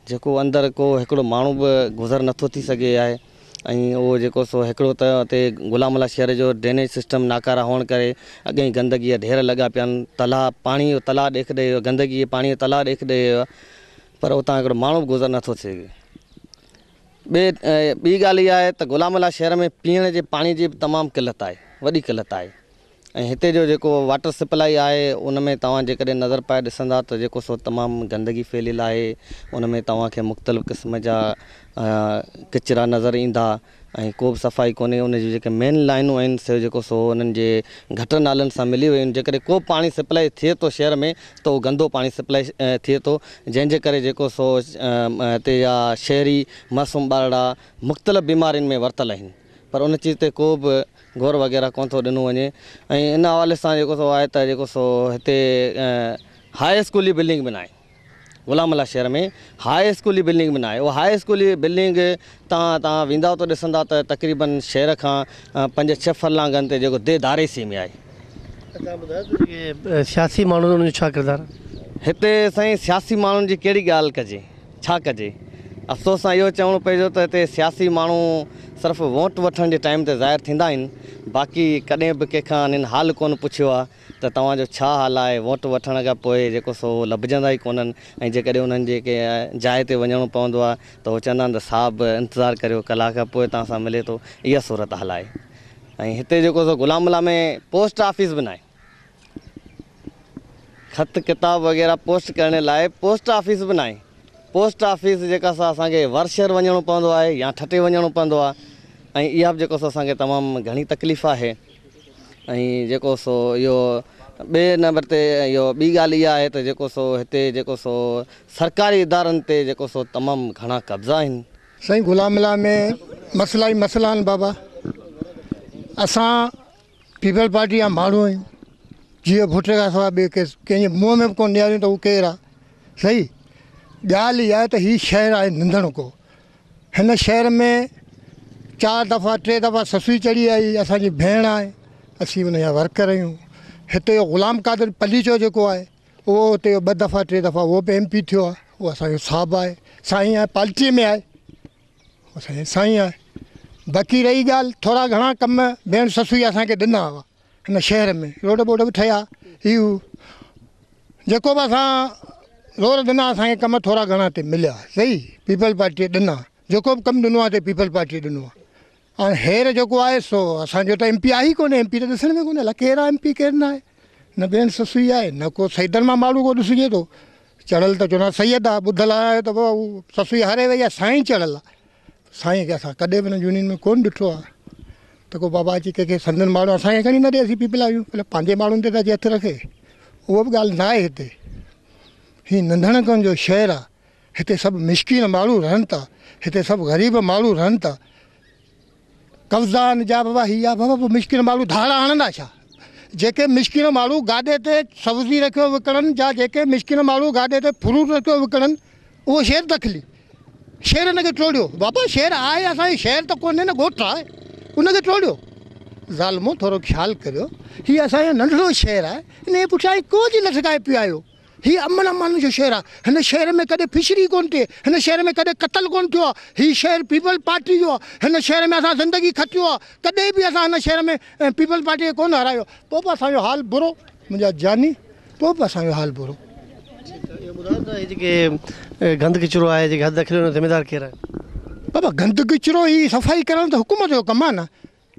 Speaker 6: जेको अंदरि को हिकिड़ो माण्हू बि गुज़र नथो थी सघे आहे ऐं उहो जेको सो हिकिड़ो त हुते गुलामला शहर जो ड्रेनेज सिस्टम नाकारा हुअण करे अॻे ई गंदगीअ ढेर लॻा पिया आहिनि। पाणी जो तलाउ ॾेख ॾे, गंदगी पाणी जो तलाउ ॾेख ॾे, पर उतां हिकिड़ो माण्हू बि गुज़र नथो थिए। ॿी ॻाल्हि इहा आहे त गुलामला शहर में पीअण जे पाणी जी बि तमामु किल्लत आहे, वॾी किल्लत आहे ऐं हिते जो जेको वाटर सप्लाई आहे उन में तव्हां जेकॾहिं नज़र पाए ॾिसंदा त जेको सो तमामु गंदगी फैलियल आहे। उन में तव्हांखे मुख़्तलिफ़ क़िस्म जा किचिरा नज़र ईंदा ऐं को बि सफ़ाई कोन्हे। उन जी जेके मेन लाइनूं आहिनि से जेको सो उन्हनि जे घटि नालनि सां मिली वियूं आहिनि। जेकॾहिं को पाणी सप्लाई थिए थो शहर में त उहो गंदो पाणी सप्लाई थिए थो, जंहिंजे करे जेको सो हिते जा शहरी मासूम ॿारड़ा मुख़्तलिफ़ बीमारियुनि में वरतल आहिनि, पर उन चीज़ ते को बि गौर वग़ैरह कोन थो ॾिनो वञे। ऐं इन हवाले सां जेको सो आहे त जेको सो हिते हाई स्कूल जी बिल्डिंग बि न आहे। गुलामला शहर में हाई स्कूल जी बिल्डिंग बि न आहे। उहा हाई स्कूल जी बिल्डिंग तव्हां वेंदा त ॾिसंदा त तक़रीबन शहर खां 5-6 फर्लांगनि ते जेको दारेसी में आहे।
Speaker 1: सियासी माण्हुनि जो छा किरदारु?
Speaker 6: हिते साईं सियासी माण्हुनि जी कहिड़ी ॻाल्हि कजे, छा कजे? अफ़सोस सां इहो चवणो पइजो त हिते सियासी माण्हू सिर्फ़ु वोट वठण जे टाइम ते ज़ाहिर थींदा आहिनि, बाक़ी कॾहिं बि कंहिंखां हिननि हाल कोन पुछियो आहे त तव्हांजो छा हाल आहे। वोट वठण खां पोइ जेको सो लभजंदा ई कोन्हनि, ऐं जेकॾहिं उन्हनि जेके जाइ ते वञिणो पवंदो आहे त उहो चवंदा आहिनि त साहब इंतज़ारु करियो, कलाक खां पोइ तव्हां सां मिले थो। इहा सूरत हाल आहे। ऐं हिते जेको सो गुलामला में पोस्ट ऑफिस बि न आहे, ख़त किताब वग़ैरह पोस्ट करण लाइ पोस्ट ऑफिस बि न आहे। पोस्ट ऑफिस जेका सा असांखे वर्शर वञिणो पवंदो आहे या ठटे वञिणो पवंदो आहे, ऐं इहा बि जेको सो असांखे तमामु घणी तकलीफ़ आहे। ऐं जेको सो इहो ॿिए नंबर ते इहो ॿी ॻाल्हि इहा आहे त जेको सो हिते जेको सो सरकारी इदारनि ते जेको सो तमामु घणा कब्ज़ा आहिनि।
Speaker 7: साईं गुलामला में मसला ई मसला आहिनि बाबा। असां पीपल पार्टी जा माण्हू आहियूं, जीअं भुटे खां सवाइ ॿिए कंहिंजे मुंहं में बि कोन ॾियारियूं त उहो केरु आहे। सही ॻाल्हि इहा आहे त हीउ शहर आहे नंढण को। हिन शहर में 4 दफ़ा 3 दफ़ा ससुई चढ़ी आई, असांजी भेण आहे, असीं हुनजा वर्कर आहियूं। हिते ग़ुलाम क़ादिर पलीचो जेको आहे उहो हुते 2 दफ़ा 3 दफ़ा उहो बि MP थियो आहे, उहो असांजो साहिबु आहे, साईं आहे, पार्टीअ में आहे, असांजो साईं आहे। बाक़ी रही ॻाल्हि थोरा घणा कम भेण ससुई असांखे ॾिना हुआ हिन शहर में, रोड बोड बि ठहिया। इहो जेको बि असां रोड ॾिना असांखे कम थोरा घणा हिते मिलिया। सही पीपल पार्टीअ ॾिना, जेको बि कमु ॾिनो आहे हिते पीपल पार्टीअ ॾिनो आहे। ऐं हींअर जेको आहे सो असांजो त MP आहे ई कोन्हे, MP त ॾिसण में कोन्हे, अलाए केरु आहे MP केरु न आहे। न भेण ससुई आहे, न को सैदनि मां माण्हू को ॾिसिजे थो। चढ़ियल त चवंदा सैयद आहे, ॿुधल आहे त पोइ ससुई हरे वई आहे, साईं चढ़ियल आहे। साईं खे असां कॾहिं बि हिन यूनियन में कोन ॾिठो आहे त को बाबा अची कंहिंखे संदन माण्हू असांखे खणी न ॾिए, असीं पीपल आहियूं, भले पंहिंजे माण्हुनि ते त अची हथु रखे, उहा बि ॻाल्हि न आहे हिते। हीउ नंढणकनि जो शहरु आहे, हिते सभु मिसकीन माण्हू रहनि था, हिते सभु ग़रीब माण्हू रहनि था। कब्ज़ा आहिनि जा बाबा, हीअ आहे बाबा, पोइ मिसकीन माण्हू धाड़ा हणंदा छा? जेके मिसकीन माण्हू गाॾे ते सब्ज़ी रखियो विकिणनि, जा जेके मिसकीन माण्हू गाॾे ते फ्रूट रखियो विकिणनि, उहो शहरु दख़ली शहर हिनखे टोड़ियो। बाबा शहरु आहे असांजो, शहरु त कोन्हे न, ॻोठु आहे, उनखे टोड़ियो। ज़ालिमो थोरो ख़्यालु करियो, हीअ असांजो नंढिड़ो शहरु आहे, हिन जे पुठियां को जी लटकाए पियो आयो। हीअ अमन अमान जो शहरु आहे, हिन शहर में कॾहिं फिशरी कोन थिए, हिन शहर में कॾहिं क़तल कोन थियो आहे। हीउ शहरु पीपल पार्टी जो आहे, हिन शहर में असां ज़िंदगी खटियो आहे, कॾहिं बि असां हिन शहर में पीपल पार्टी खे कोन हारायो। पोइ बि असांजो हाल बुरो, मुंहिंजा जानी, पोइ बि असांजो हाल बुरो।
Speaker 1: ॿुधायो त हीअ जेके गंद किचिरो आहे, जेके हद किलो ज़िमेदार केरु आहे?
Speaker 7: बाबा गंद किचिरो ही सफ़ाई करणु त हुकूमत जो कमु आहे न,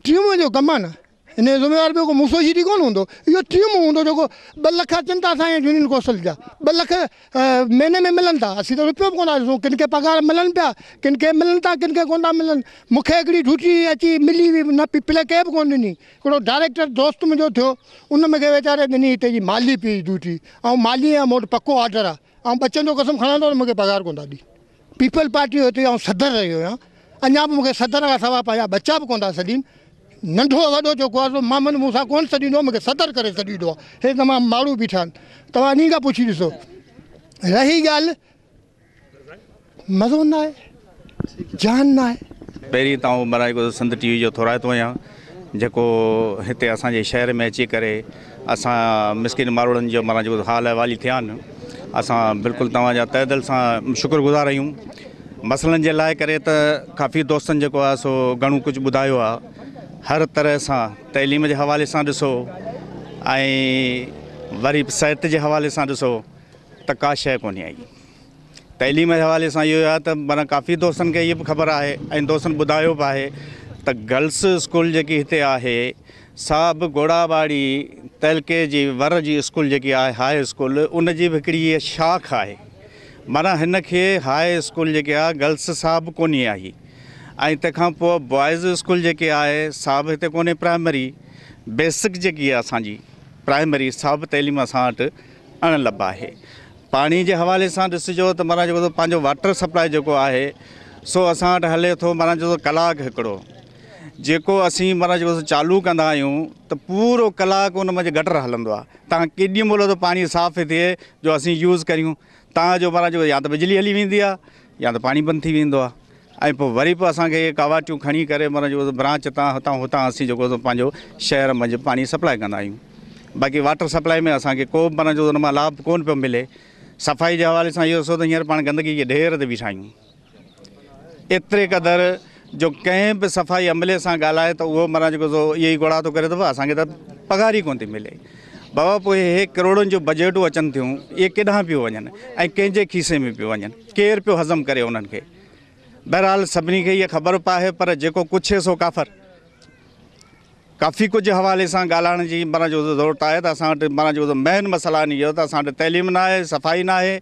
Speaker 7: टीम जो कमु आहे न। हिन जो ज़िमेवार ॿियो को मूसोशीरी कोन हूंदो, इहो टीम हूंदो जेको 2 लख अचनि था असांजे यूनियन कौंसिल जा, 2 लख महीने में मिलनि था। असीं त रुपयो बि कोन था ॾिसूं, किन खे पघार मिलनि पिया, किन खे मिलनि था, किन खे कोन था मिलनि। मूंखे हिकिड़ी ड्यूटी अची मिली हुई, न पीपल खे बि कोन ॾिनी। हिकिड़ो डायरेक्टर दोस्त मुंहिंजो थियो, उन मूंखे वीचारे ॾिनी हिते जी माली पई ड्यूटी, ऐं माली आहे मूं वटि पको ऑर्डर आहे, ऐं बचनि जो कसम खणंदो त मूंखे पघार कोन था ॾी। पीपल पार्टी हिते ऐं सदर रहियो आहियां, अञा बि मूंखे सदर खां सवाइ पंहिंजा बचा बि कोन था सॾीनि। नंढो वॾो जेको आहे मामन मूंसां कोन सॾींदो, मूंखे सदर करे सॾींदो आहे। हे तमामु माण्हू बीठा आहिनि, तव्हां इन खां पुछी ॾिसो। रही ॻाल्हि मज़ो न आहे, जान न आहे।
Speaker 8: पहिरीं त माना जेको सिंध TV जो थोराइतो आहियां, जेको हिते असांजे शहर में अची करे असां मिसकिन माण्हुनि जो माना जेको हाल अहिवाली थिया आहिनि, असां बिल्कुलु तव्हांजा तहे दिलि सां शुक्रगुज़ार आहियूं। मसइलनि जे लाइ करे त काफ़ी दोस्तनि जेको आहे सो घणो कुझु ॿुधायो आहे। हर तरह सां तइलीम जे हवाले सां ॾिसो ऐं वरी सिहत जे हवाले सां ॾिसो त का शइ कोन्हे आई। तइलीम जे हवाले सां इहो आहे त माना काफ़ी दोस्तनि खे इहा बि ख़बर आहे ऐं दोस्तनि ॿुधायो बि आहे त गर्ल्स स्कूल जेकी हिते आहे सा बि घोड़ाबाड़ी तइलके जी वर जी स्कूल जेकी आहे हाई स्कूल, उन जी बि हिकिड़ी इहा शाख आहे। माना हिन खे हाई स्कूल जेके आहे गर्ल्स सा बि कोन्हे आई, ऐं तंहिंखां पोइ बॉइज़ स्कूल जेके आहे सा बि हिते कोन्हे। प्राइमरी बेसिक जेकी आहे असांजी प्राइमरी सा बि तइलीम असां वटि अणलभ आहे। पाणी जे हवाले सां ॾिसिजो त माना जेको पंहिंजो वाटर सप्लाई जेको आहे सो असां वटि हले थो, माना जेको कलाकु हिकिड़ो जेको असीं माना जेको चालू कंदा आहियूं त पूरो कलाकु उन में गटर हलंदो आहे। तव्हां केॾी महिल त पाणी साफ़ु थिए जो असीं यूज़ करियूं, तव्हांजो माना जेको या त बिजली हली वेंदी आहे या त पाणी बंदि थी वेंदो आहे। ऐं पोइ वरी पोइ असांखे कावाटियूं खणी करे माना जेको ब्रांच तां हुतां असीं जेको पंहिंजो शहर मंझि पाणी सप्लाई कंदा आहियूं। बाक़ी वाटर सप्लाई में असांखे को बि माना जो हुन मां लाभ कोन पियो मिले। सफ़ाई जे हवाले सां इहो ॾिसो त हींअर पाण गंदगी जे ढेर ते बीठा आहियूं। एतिरे क़दुरु जो कंहिं बि सफ़ाई अमले सां ॻाल्हाए त उहो माना जेको सो इहे ई घोड़ा थो करे थो असांखे त पघार ई कोन थी मिले। बाबा पोइ हे करोड़नि जो बजटूं अचनि थियूं, इहे केॾांहुं पियो वञनि ऐं कंहिंजे खीसे में पियो वञनि, केरु पियो हज़म करे उन्हनि खे। बहरहाल सभिनी खे इहा ख़बर पए, पर जेको कुझु आहे सो काफ़ी कुझु हवाले सां ॻाल्हाइण जी माना जो ज़रूरत आहे। त असां वटि माना जो मेन मसइला आहिनि इहो त असां वटि तइलीम न आहे, सफ़ाई न आहे,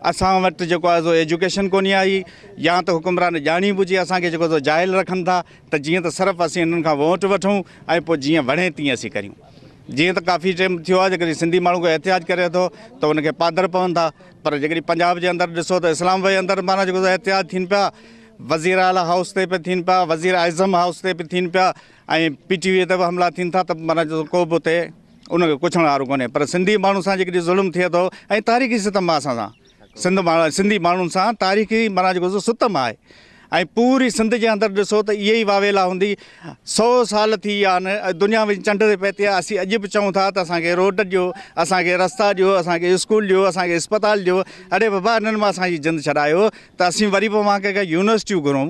Speaker 8: असां वटि जेको आहे सो एजुकेशन कोन्हे आई, या त हुकुमरान ॼाणी बुझी असांखे जेको सो जाइल रखनि था त जीअं त सिर्फ़ु असीं हिननि खां वोट वठूं ऐं पोइ जीअं वणे तीअं असीं करियूं। जीअं त काफ़ी टाइम थियो आहे जेकॾहिं सिंधी माण्हू को एहतियाज करे थो त उनखे पादर पवनि था, पर जेकॾहिं पंजाब जे अंदरि ॾिसो त इस्लाम जे अंदरि माना जेको एहतियाज थियनि पिया, वज़ीर आला हाउस ते बि थियनि पिया, वज़ीर आज़म हाउस ते बि थियनि पिया ऐं PTV ते बि हमला थियनि था, त माना जो को बि उते उनखे कुझु वारो कोन्हे। पर सिंधी माण्हू सां जेकॾहिं ज़ुल्म थिए थो ऐं तारीख़ी सितम आहे असां सां सिंधी माण्हुनि सां तारीख़ी माना जेको सुतम आहे। ऐं पूरी सिंध जे अंदरि ॾिसो त इहे ई वावेला हूंदी। 100 साल थी विया आहिनि, दुनिया में चंड ते पए थी आहे, असीं अॼु बि चऊं था त असांखे रोड ॾियो, असांखे रस्ता ॾियो, असांखे स्कूल ॾियो, असांखे अस्पताल ॾियो। अड़े बाबा हिननि मां असांजी जिंद छॾायो त असीं वरी पोइ मां कंहिंखे यूनिवर्सिटियूं घुरूं।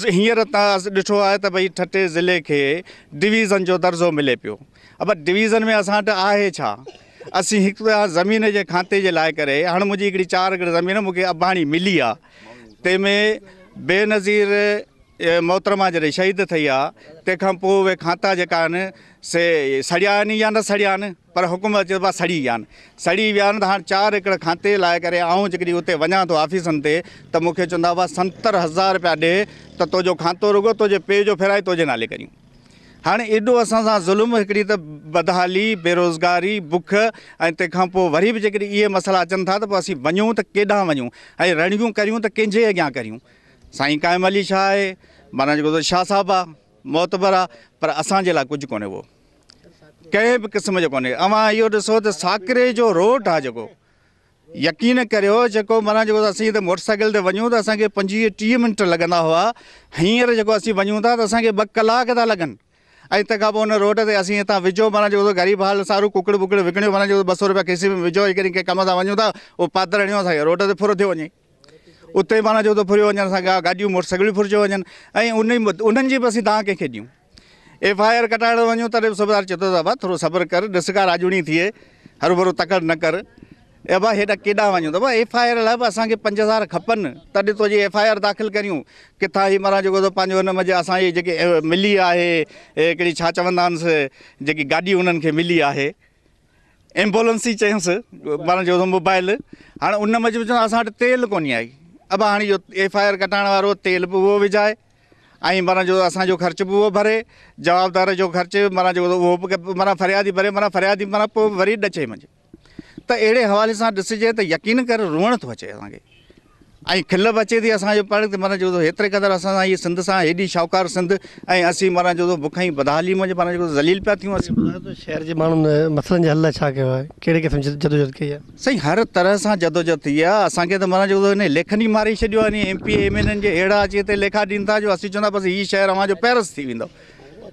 Speaker 8: हींअर तव्हां ॾिठो आहे त भई ठटे ज़िले खे डिवीज़न जो दर्जो मिले पियो। अब डिवीज़न में असां वटि आहे छा? असीं हिकु त ज़मीन जे खाते जे लाइ करे, हाणे मुंहिंजी हिकिड़ी 4 एकड़ ज़मीन मूंखे अबाणी मिली आहे, तंहिंमें बेनज़ीर मोहतरमा जॾहिं शहीद थी आहे, तंहिंखां पोइ उहे खाता जेका आहिनि से सड़िया आहिनि या न सड़िया आहिनि, पर हुकुमत चयो आहे सड़ी विया आहिनि, सड़ी विया आहिनि। त हाणे 4 एकड़ खाते लाइ करे आऊं जेकॾहिं उते वञा थो ऑफिसनि ते त मूंखे चवंदा हुआ 70,000 रुपया ॾे त तुंहिंजो खातो रुगो तुंहिंजे पे जो फेराए तुंहिंजे नाले करियूं। हाणे एॾो असां सां ज़ुल्म, हिकिड़ी त बदहाली, बेरोज़गारी, बुख, ऐं तंहिंखां पोइ वरी बि जेकॾहिं इहे मसइला अचनि था त पोइ असीं वञूं त केॾांहुं वञूं ऐं रड़ियूं करियूं त कंहिंजे अॻियां करियूं। साईं क़ाइम अली शाह आहे, माना जेको शाह साहिबु आहे, मोतबर आहे, पर असांजे लाइ कुझु कोन्हे, उहो कंहिं बि क़िस्म जो कोन्हे। अवां इहो ॾिसो त साकरे जो रोड आहे जेको, यकीन करियो जेको माना जेको असीं त मोटरसाइकिल ते वञूं त असांखे 25-30 मिंट लॻंदा हुआ, हींअर जेको असीं वञूं था त असांखे 2 कलाक था लॻनि। ऐं तंहिंखां पोइ हुन रोड ते असीं हितां विझो माना जेको ग़रीब हाल सारू कुकड़ वुकड़ विकिणियो, माना जेको 200 रुपया केसी में विझो, हिकिड़ी कंहिं कम सां वञूं था, उहो पादर हणियो असांखे रोड ते फुरो थियो वञे, उते माना जो त फुरियो वञनि, असांखे गाॾियूं मोटरसाइकिलियूं फुरिजो वञनि, ऐं उन्हनि जी बि असीं तव्हां कंहिंखे ॾियूं। FIR कटाइण वञूं तॾहिं सूबेदार चए थो बाबा थोरो सब्र कर, ॾिस का राजूणी थिए, हरू भरू तकड़ न कर। ए भाउ हेॾा केॾां वञूं त भाउ FIR लाइ बि असांखे 5,000 खपनि, तॾहिं तुंहिंजी FIR दाख़िल करियूं। किथां ई माना जेको पंहिंजो हुन में असांजी जेकी मिली आहे, हिकिड़ी छा चवंदा आहिनि जेकी गाॾी उन्हनि खे मिली आहे, एम्बुलेंस ई चयऊंसि, माना जो मोबाइल, हाणे उन में चवंदा असां वटि तेल कोन्हे आई। अब हाणे इहो FIR कटाइण वारो तेल बि उहो विझाए, ऐं माना जो असांजो ख़र्च बि उहो भरे, जवाबदार जो ख़र्चु माना जेको उहो बि माना फ़रियादी भरे, माना फ़रियादी माना पोइ वरी ॾचे मुंहिंजे। त अहिड़े हवाले सां ॾिसिजे त यकीन करे रुअण थो अचे असांखे, ऐं खिल बि अचे थी असांजो पाण ते, माना जो हेतिरे क़दुरु असां सां इहे सिंध सां हेॾी शाहूकार सिंध, ऐं असीं माना जो बुख ई बदहाली में माना जेको ज़लील पिया थियूं। असीं
Speaker 1: शहर जे माण्हुनि मसइलनि जे हल लाइ छा कयो आहे, कहिड़े क़िस्म जी जदोजहद कई आहे?
Speaker 8: साईं हर तरह सां जदोजहद थी आहे। असांखे त माना जेको हिन लेखनि ई मारे छॾियो आहे, MP MLA जे अहिड़ा अची हिते लेखा ॾींदा था जो असीं चवंदा बसि हीउ शहर अव्हांजो पेरिस थी वेंदो।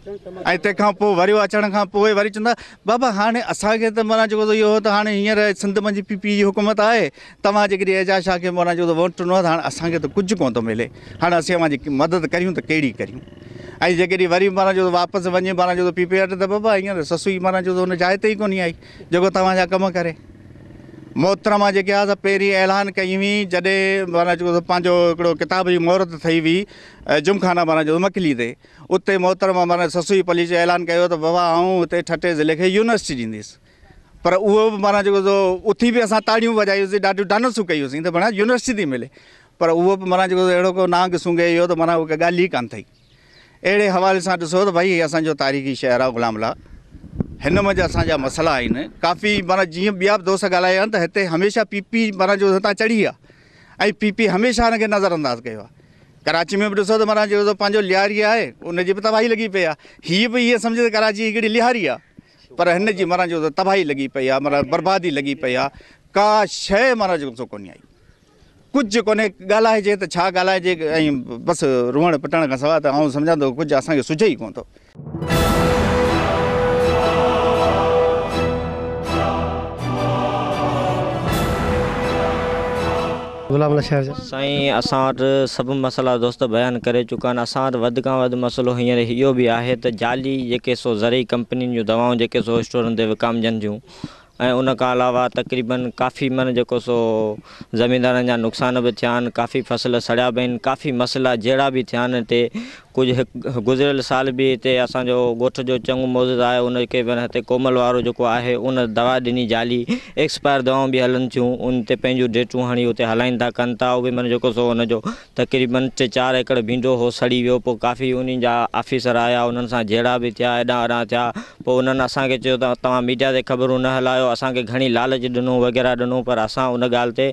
Speaker 8: ऐं तंहिंखां पोइ वरी अचण खां पोइ वरी चवंदा बाबा हाणे असांखे त माना जेको इहो त हाणे हींअर सिंध मंझि PP जी हुकूमत आहे, तव्हां जेकॾहिं एजाज शाह खे माना जेको वोट ॾिनो त हाणे असांखे त कुझु कोन थो मिले, हाणे असीं अव्हांजी मदद करियूं त कहिड़ी करियूं। ऐं जेकॾहिं वरी माना जो वापसि वञे माना जो PP वटि त बाबा हींअर ससु ई माना जो हुन जाइ ते ई कोन्हे आई जेको तव्हांजा कमु करे। मोहतरमा जेके आहे त पहिरीं ऐलान कई हुई जॾहिं माना जेको पंहिंजो हिकिड़ो किताब जी मोहरत ठही हुई जुमखाना माना जो मकली ते, उते मोहतरमा माना ससुई पली जो ऐलान कयो त बाबा आऊं हिते ठटे ज़िले खे यूनिवर्सिटी ॾींदुसि, पर उहो बि माना जेको उथी बि असां ताड़ियूं वॼायूंसीं, ॾाढियूं डानसूं कयूंसीं त माना यूनिवर्सिटी थी मिले, पर उहो बि माना जेको अहिड़ो को नांग सूंघे इहो त माना उहा ॻाल्हि ई कान थी। अहिड़े हवाले सां ॾिसो त भई असांजो तारीख़ी शहर आहे गुलामला, हिन में असांजा मसइला आहिनि काफ़ी, माना जीअं ॿिया बि दोस्त ॻाल्हाया आहिनि त हिते हमेशह PP माना जो हितां चढ़ी आहे, ऐं PP हमेशह हिनखे नज़रअंदाज़ कयो आहे। कराची में बि ॾिसो त माना जेको पंहिंजो लिहारी आहे उनजी बि तबाही लॻी पई आहे, हीअ बि इहे सम्झे त कराची हिकिड़ी लिहारी आहे, पर हिन जी माना जो तबाही लॻी पई आहे, माना बर्बादी लॻी पई आहे, का शइ माना जेको कोन्हे आई, कुझु कोन्हे। ॻाल्हाइजे त छा ॻाल्हाइजे, ऐं बसि रुअण पिटण खां सवाइ त आउं सम्झां थो कुझु असांखे सुझे ई कोन थो।
Speaker 1: गुलामला शहर जा?
Speaker 9: साईं असां वटि सभु मसइला दोस्त बयानु करे चुका आहिनि। असां वटि वधि खां वधि मसइलो हींअर इहो बि आहे त जाली जेके सो ज़रई कंपनियुनि जूं दवाऊं जेके सो स्टोरनि ते विकामजनि थियूं ऐं उन खां अलावा तक़रीबन काफ़ी मन जेको सो ज़मीनदारनि जा नुक़सान बि थिया आहिनि, काफ़ी फसल सड़िया बि आहिनि, काफ़ी मसइला जहिड़ा बि थिया आहिनि हिते। कुझु गुज़िरियल साल बि हिते असांजो ॻोठ जो चङो मौजूदु आहे, उनखे हिते कोमल वारो जेको आहे उन दवा ॾिनी जाली, एक्सपायर दवाऊं बि हलनि थियूं, उन ते पंहिंजूं डेटूं हणी उते हलाइनि था कनि था। उहे मन जेको सो उनजो तक़रीबन 3-4 एकड़ भींडो हो सड़ी वियो। पोइ काफ़ी उन्हनि जा ऑफिसर आया, उन्हनि सां जहिड़ा बि थिया एॾा अॾा थिया। पोइ उन्हनि असांखे चयो त तव्हां मीडिया ते ख़बरूं न हलायो, असांखे घणी लालच ॾिनो वग़ैरह ॾिनो, पर असां उन ॻाल्हि ते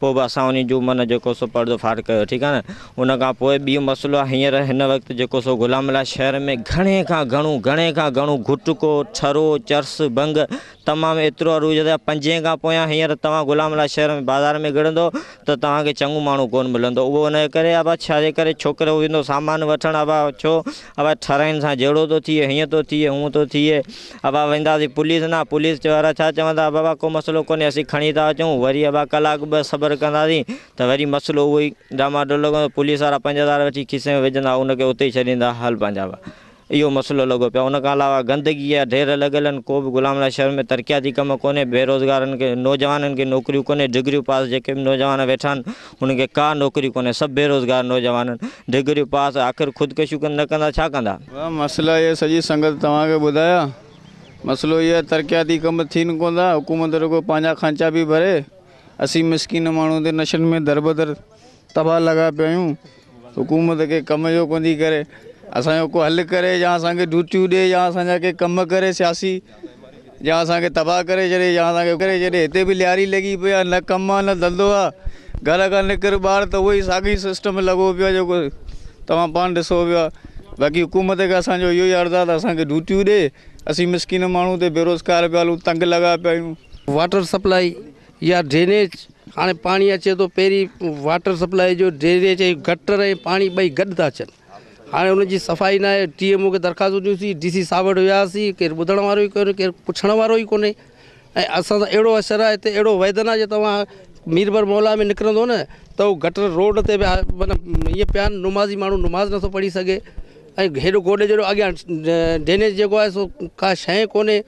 Speaker 9: पोइ बि असां उन जो मन जेको सो पर्दो फाड़ कयो, ठीकु आहे न। उन खां पोइ ॿियो मसइलो आहे हींअर हिन वक़्तु जेको सो गुलामला शहर में घणे खां घणो गुटको, छरो, चर्स, भंग तमामु एतिरो अरूज आहे। 5 खां पोयां हींअर तव्हां गुलामला शहर में बाज़ार में ॻणंदो त तव्हांखे चङो माण्हू कोन मिलंदो। उहो उनजे करे अब छाजे करे छोकिरो वेंदो सामान वठणु, अब छो अब ठराइनि सां जहिड़ो थो थिए, हीअं थो थिए, हूअं थो थिए। अब वेंदासीं पुलिस न, पुलिस वारा छा चवंदा, बाबा को मसइलो कोन्हे असीं खणी था अचूं। वरी अब कलाक 2 सबर कंदासीं त वरी मसइलो उहो ई डामाडोल लॻो, पुलिस वारा 5000 वठी खीसे में विझंदा, उनखे उते ई छॾींदा, हल पंहिंजा। इहो मसइलो लॻो पियो। उन खां अलावा गंदगी जा ढेर लॻियल आहिनि। को बि गुलामला शहर में तरक़ियाती कमु कोन्हे, बेरोज़गारनि खे नौजवाननि खे नौकरियूं कोन्हे, डिग्रियूं पास जेके बि नौजवान वेठा आहिनि उनखे का नौकरी कोन्हे, सभु बेरोज़गार नौजवान आहिनि। डिग्रियूं पास आख़िर ख़ुदकशियूं न कंदा छा कंदा?
Speaker 3: मसइला इहे सॼी संगत तव्हांखे ॿुधाया। मसइलो इहो आहे तरक़ियाती कमु थियनि कोन था, हुकूमत रुॻो पंहिंजा खंचा बि भरे, असीं मिसकिन माण्हू ते नशनि में दरबदर तबाह लॻा पिया आहियूं। हुकूमत खे कम जो कोन थी करे, असांजो को हल करे, या असांखे ड्यूटियूं ॾिए, या असांजा के कमु करे सियासी, या असांखे तबाह करे छॾे, या असांखे करे छॾे। हिते बि ॾियारी लॻी पई आहे, न कमु आहे न धंधो आहे। घर खां निकिर ॿार त उहो ई साॻी सिस्टम लॻो पियो आहे जेको तव्हां पाण ॾिसो पिया। बाक़ी हुकूमत खे असांजो इहो ई अर्ज़ु आहे त असांखे ड्यूटियूं ॾिए, असीं मिसकिन माण्हू ते बेरोज़गार पिया हलूं, तंग लॻा पिया आहियूं।
Speaker 10: वाटर सप्लाई या ड्रेनेज, हाणे पाणी अचे थो, पहिरीं वाटर सप्लाई जो ड्रेनेज ऐं गटर ऐं पाणी ॿई गॾु था अचनि। हाणे हुनजी सफ़ाई न आहे। TMO खे दरख़्वास्त ॾियूंसीं, DC साहब वटि वियासीं, केरु ॿुधण वारो ई कोन्हे, केरु पुछण वारो ई कोन्हे। ऐं असां सां अहिड़ो असरु आहे हिते, अहिड़ो वेदन आहे, जो तव्हां मीरबर मोहल्ला में निकिरंदो न त उहो गटर रोड ते माना ईअं पिया आहिनि, नुमाज़ी माण्हू नुमाज़ नथो पढ़ी सघे। ऐं हेॾो गोॾे जहिड़ो अॻियां ड्रेनेज जेको आहे सो का शइ कोन्हे,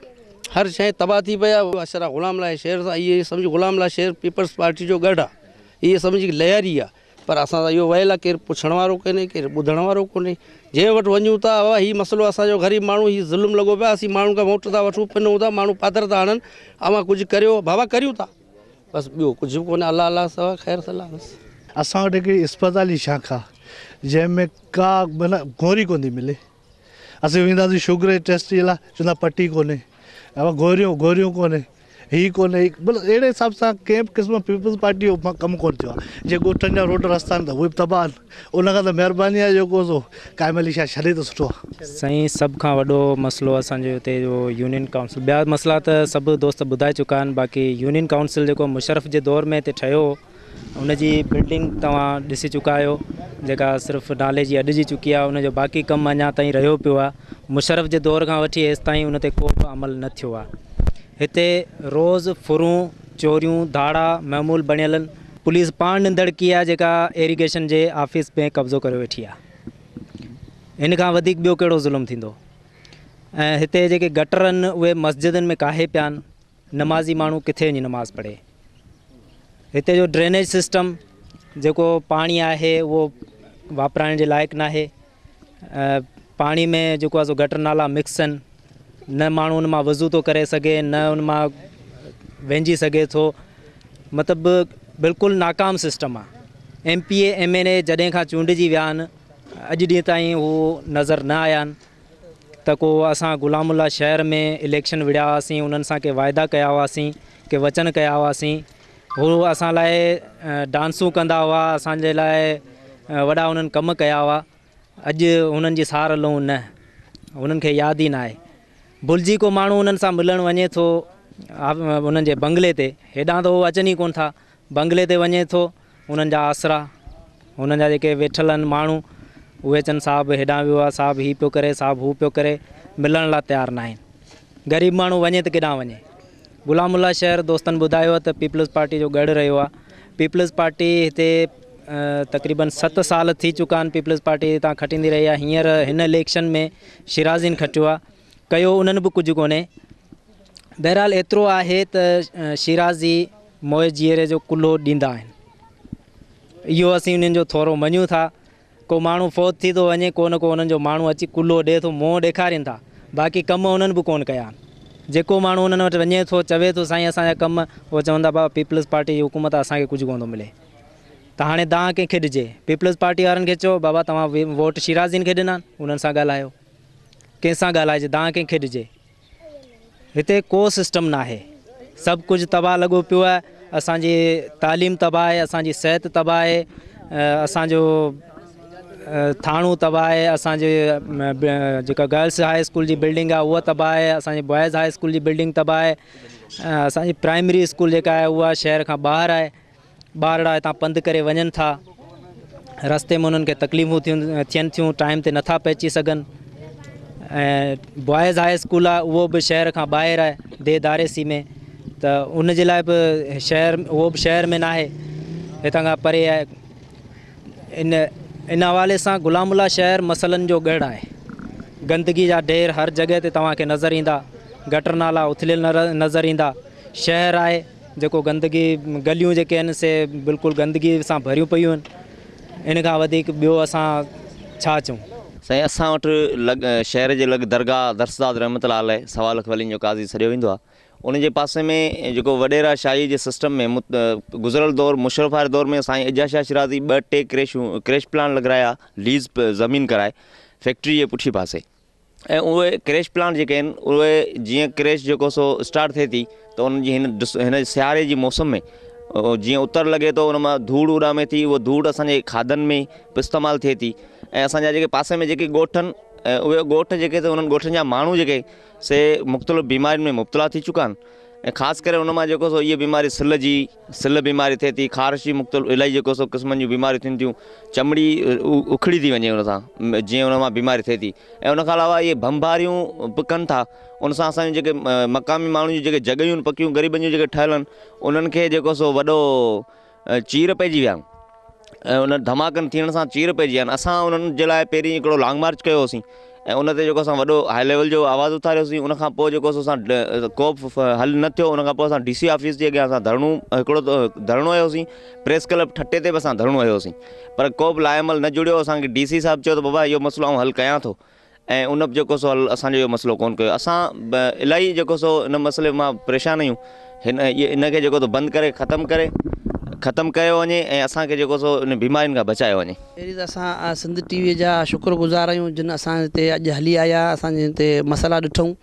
Speaker 10: हर शइ तबाह थी पई आहे। असरु आहे गुलामला शहर सां। इहे सम्झो गुलामला शहर पीपल्स पार्टी जो गढ़ आहे, इहे सम्झी लहरी आहे, पर असां सां इहो वयल आहे, केरु पुछण वारो कोन्हे, केरु ॿुधण वारो कोन्हे। जंहिं वटि वञूं था हीउ मसइलो असांजो ग़रीब माण्हू, हीउ ज़ुल्म लॻो पियो आहे। असीं माण्हू खां वोट था वठूं, पिनूं था, माण्हू पादर था हणनि, अवां कुझु करियो बाबा, करियूं था, बसि ॿियो कुझु बि कोन्हे। अलाह अलाह सवा ख़ैर सलाह बसि।
Speaker 11: असां वटि हिकिड़ी इस्पताली शाखा जंहिंमें का माना गोरी कोन थी मिले। असीं वेंदासीं शुगर जे टेस्ट जे लाइ, चवंदा पटी कोन्हे, गोरियूं कोन्हे, हीअ कोन्हे, मतिलबु अहिड़े हिसाब सां कंहिं बि क़िस्म पीपल्स पार्टी जो कमु कोन्ह थियो आहे। जे ॻोठनि जा रोड रस्ता आहिनि त उहे बि तबाह आहिनि। उनखां त महिरबानी आहे जेको सो काइमली छा छॾे त सुठो आहे।
Speaker 12: साईं सभ खां वॾो मसइलो असांजो हिते जो यूनियन काउंसिल, ॿिया मसइला त सभु दोस्त ॿुधाए चुका आहिनि। बाक़ी यूनियन काउंसिल जेको मुशरफ जे दौर में हिते ठहियो, उनजी बिल्डिंग तव्हां ॾिसी चुका आहियो, जेका सिर्फ़ु नाले जी अॾिजी चुकी आहे। उनजो बाक़ी कमु अञा ताईं रहियो पियो आहे। मुशरफ जे दौर खां वठी हेसि ताईं उन ते को बि अमल न थियो आहे। हिते रोज़ फुरूं, चोरियूं, धाड़ा मामूल बणियल आहिनि। पुलिस पाण निंदड़की आहे जेका इरीगेशन जे ऑफिस में कब्ज़ो करे वेठी आहे। इन खां वधीक ॿियो कहिड़ो ज़ुल्म थींदो? ऐं हिते जेके गटर आहिनि उहे मस्जिदनि में काहे पिया आहिनि, नमाज़ी माण्हू किथे वञी नमाज़ पढ़े। हिते जो ड्रेनेज सिस्टम जेको पाणी आहे उहो वापराइण जे लाइक़ु न आहे। पाणी में जेको आहे सो गटर नाला मिक्स आहिनि, न माण्हू उन मां वज़ू थो करे सघे, न उन मां वेंझी सघे थो। मतिलबु बिल्कुलु नाकाम सिस्टम आहे। MPA MNA जॾहिं खां चूंडिजी विया आहिनि, अॼु ॾींहं ताईं हू नज़र न आया आहिनि। त को असां गुलामुल्ला शहर में इलेक्शन विढ़िया हुआसीं, उन्हनि सां के वाइदा कया हुआसीं, के वचन कया हुआसीं। हू असां लाइ डांसूं कंदा हुआ, असांजे लाइ वॾा उन्हनि कम कया हुआ। अॼु हुननि जी सार लूं न, हुननि खे यादि ई न आहे। भुलिजी को माण्हू उन्हनि सां मिलणु वञे थो उन्हनि जे बंगले ते, हेॾां त उहो अचनि ई कोन था। बंगले ते वञे थो, उन्हनि जा आसरा, हुननि जा जेके वेठल आहिनि माण्हू, उहे चवनि साहिबु हेॾां वियो आहे, साहिबु हीअ पियो करे, साहिबु हू पियो करे, मिलण लाइ तयारु न आहिनि। ग़रीब माण्हू वञे त केॾांहुं वञे। गुलामुल्ला शहर दोस्तनि ॿुधायो त पीपल्स पार्टी जो गढ़ रहियो आहे। पीपल्स पार्टी हिते तक़रीबन 7 साल थी चुका आहिनि पीपल्स पार्टी हितां खटींदी रही आहे। हींअर हिन इलेक्शन में शिराज़ीन खटियो आहे, कयो उन्हनि बि कुझु कोन्हे। बहरहाल एतिरो आहे त शिराज़ी मोए जीअरे जो कुल्हो ॾींदा आहिनि, इहो असीं उन्हनि जो थोरो मञूं था। को माण्हू फौत थी थो वञे, को न को उन्हनि जो माण्हू अची कुल्हो ॾिए थो, मुंहुं ॾेखारीनि था, बाक़ी कम उन्हनि बि कोन कया। जेको माण्हू उन्हनि वटि वञे थो चवे थो साईं असांजा कम, उहो चवंदा बाबा पीपल्स पार्टी जी हुकूमत असांखे कुझु कोन थो मिले। त हाणे तव्हां कंहिंखे ॾिजे? पीपल्स पार्टी वारनि खे चओ बाबा तव्हां वोट शिराज़ीन खे ॾिना, उन्हनि सां ॻाल्हायो, कंहिंसां ॻाल्हाइजे, तव्हां कंहिंखे ॾिजे? हिते को सिस्टम न आहे, सभु कुझु तबाह लॻो पियो आहे। असांजी तालीम तबाह आहे, असांजी सिहत तबाह आहे, असांजो थाणो तबाह आहे, असांजे जेका गर्ल्स हाई स्कूल जी बिल्डिंग आहे उहा तबाह आहे, असांजे बॉइज़ हाई स्कूल जी बिल्डिंग तबाह आहे, असांजी प्राइमरी स्कूल जेका आहे उहा शहर खां ॿाहिरि आहे। ॿारड़ा हितां पंधु करे वञनि था, रस्ते में उन्हनि खे तकलीफ़ूं थियनि थियूं, टाइम ते नथा पहुची सघनि। ऐं बॉइज़ हाई स्कूल आहे उहो बि शहर खां ॿाहिरि आहे, देदारेसी में, त उन जे लाइ बि शहर, उहो बि शहर में न आहे, हितां खां परे आहे। इन हवाले सां गुलामुल्ला शहर मसलनि जो गढ़ आहे। गंदगी जा ढेर हर जॻह ते तव्हांखे नज़र ईंदा, गटर नाला उथलियल नज़र ईंदा। शहर आहे जेको गंदगी, गलियूं जेके आहिनि से बिल्कुलु गंदगी सां भरियूं पियूं आहिनि। इन खां वधीक ॿियो असां छा चऊं?
Speaker 4: साईं असां वटि शहर जे लॻ दरगाह दरसदाद रहमतुल्लाह अलैह सवा लख वलियुनि जो काज़ी सॾियो वेंदो आहे। उन जे पासे में जेको वॾेरा शाही जे सिस्टम में गुज़िरियल दौर मुशर्रफ वारे दौर में साईं एजाज शाह शिराज़ी 2-3 क्रेश प्लान लॻाया, लीज़ ज़मीन कराए फैक्ट्री जे पुठी पासे। ऐं उहे क्रेश प्लान जेके आहिनि उहे जीअं क्रेश जेको सो स्टार्ट थिए थी त उन्हनि जी हिन सियारे जी मौसम में जीअं उतर लॻे थो उन मां धूड़ उॾामे थी, उहा धूड़ असांजे खाधनि में बि इस्तेमालु थिए थी। ऐं असांजा जेके पासे में जेके ॻोठ आहिनि, उहे ॻोठ जेके उन्हनि ॻोठनि जा माण्हू जेके से मुख़्तलिफ़ बीमारियुनि में मुब्तला थी चुका आहिनि। ऐं ख़ासि करे उन मां जेको सो इहे बीमारी सिल बीमारी थिए थी, ख़ारिश जी मुख़्तलिफ़ इलाही जेको सो क़िस्मनि जूं बीमारियूं थियनि थियूं, चमड़ी उखड़ी थी वञे उन सां, जीअं उन मां बीमारी थिए थी। ऐं उनखां अलावा इहे बमबारियूं बि कनि था, उन सां असांजूं जेके मक़ामी माण्हुनि जूं जेके जॻहियूं पकियूं ग़रीबनि जूं जेके ठहियल आहिनि उन्हनि खे जेको सो वॾो चीर पइजी विया आहिनि। ऐं उन धमाकनि थियण सां चीर पइजी विया आहिनि। असां उन्हनि जे लाइ पहिरीं हिकिड़ो लॉन्ग मार्च कयो होसीं ऐं उन ते जेको असां वॾो हाई लेवल जो आवाज़ु उथारियोसीं। उनखां पोइ जेको असां को बि हल न थियो, उनखां पोइ असां DC ऑफिस जे अॻियां असां हिकिड़ो धरणो हुयोसीं, प्रेस क्लब ठटे ते बि असां धरणो हुयोसीं, पर को बि लाइमल न जुड़ियो। असांखे DC साहिबु चयो त बाबा इहो मसइलो आउं हल कयां थो, ऐं उन जेको सो हल असांजो इहो मसइलो कोन कयो। असां इलाही जेको सो इन मसइले मां परेशान आहियूं। इनखे जेको सो बंदि करे ख़तमु कयो वञे ऐं असांखे जेको सो इन बीमारियुनि खां बचायो वञे।
Speaker 5: पहिरीं त असां सिंध TV जा शुक्रगुज़ार आहियूं जिन असां हिते अॼु हली आया, असांजे हिते मसइला ॾिठूं।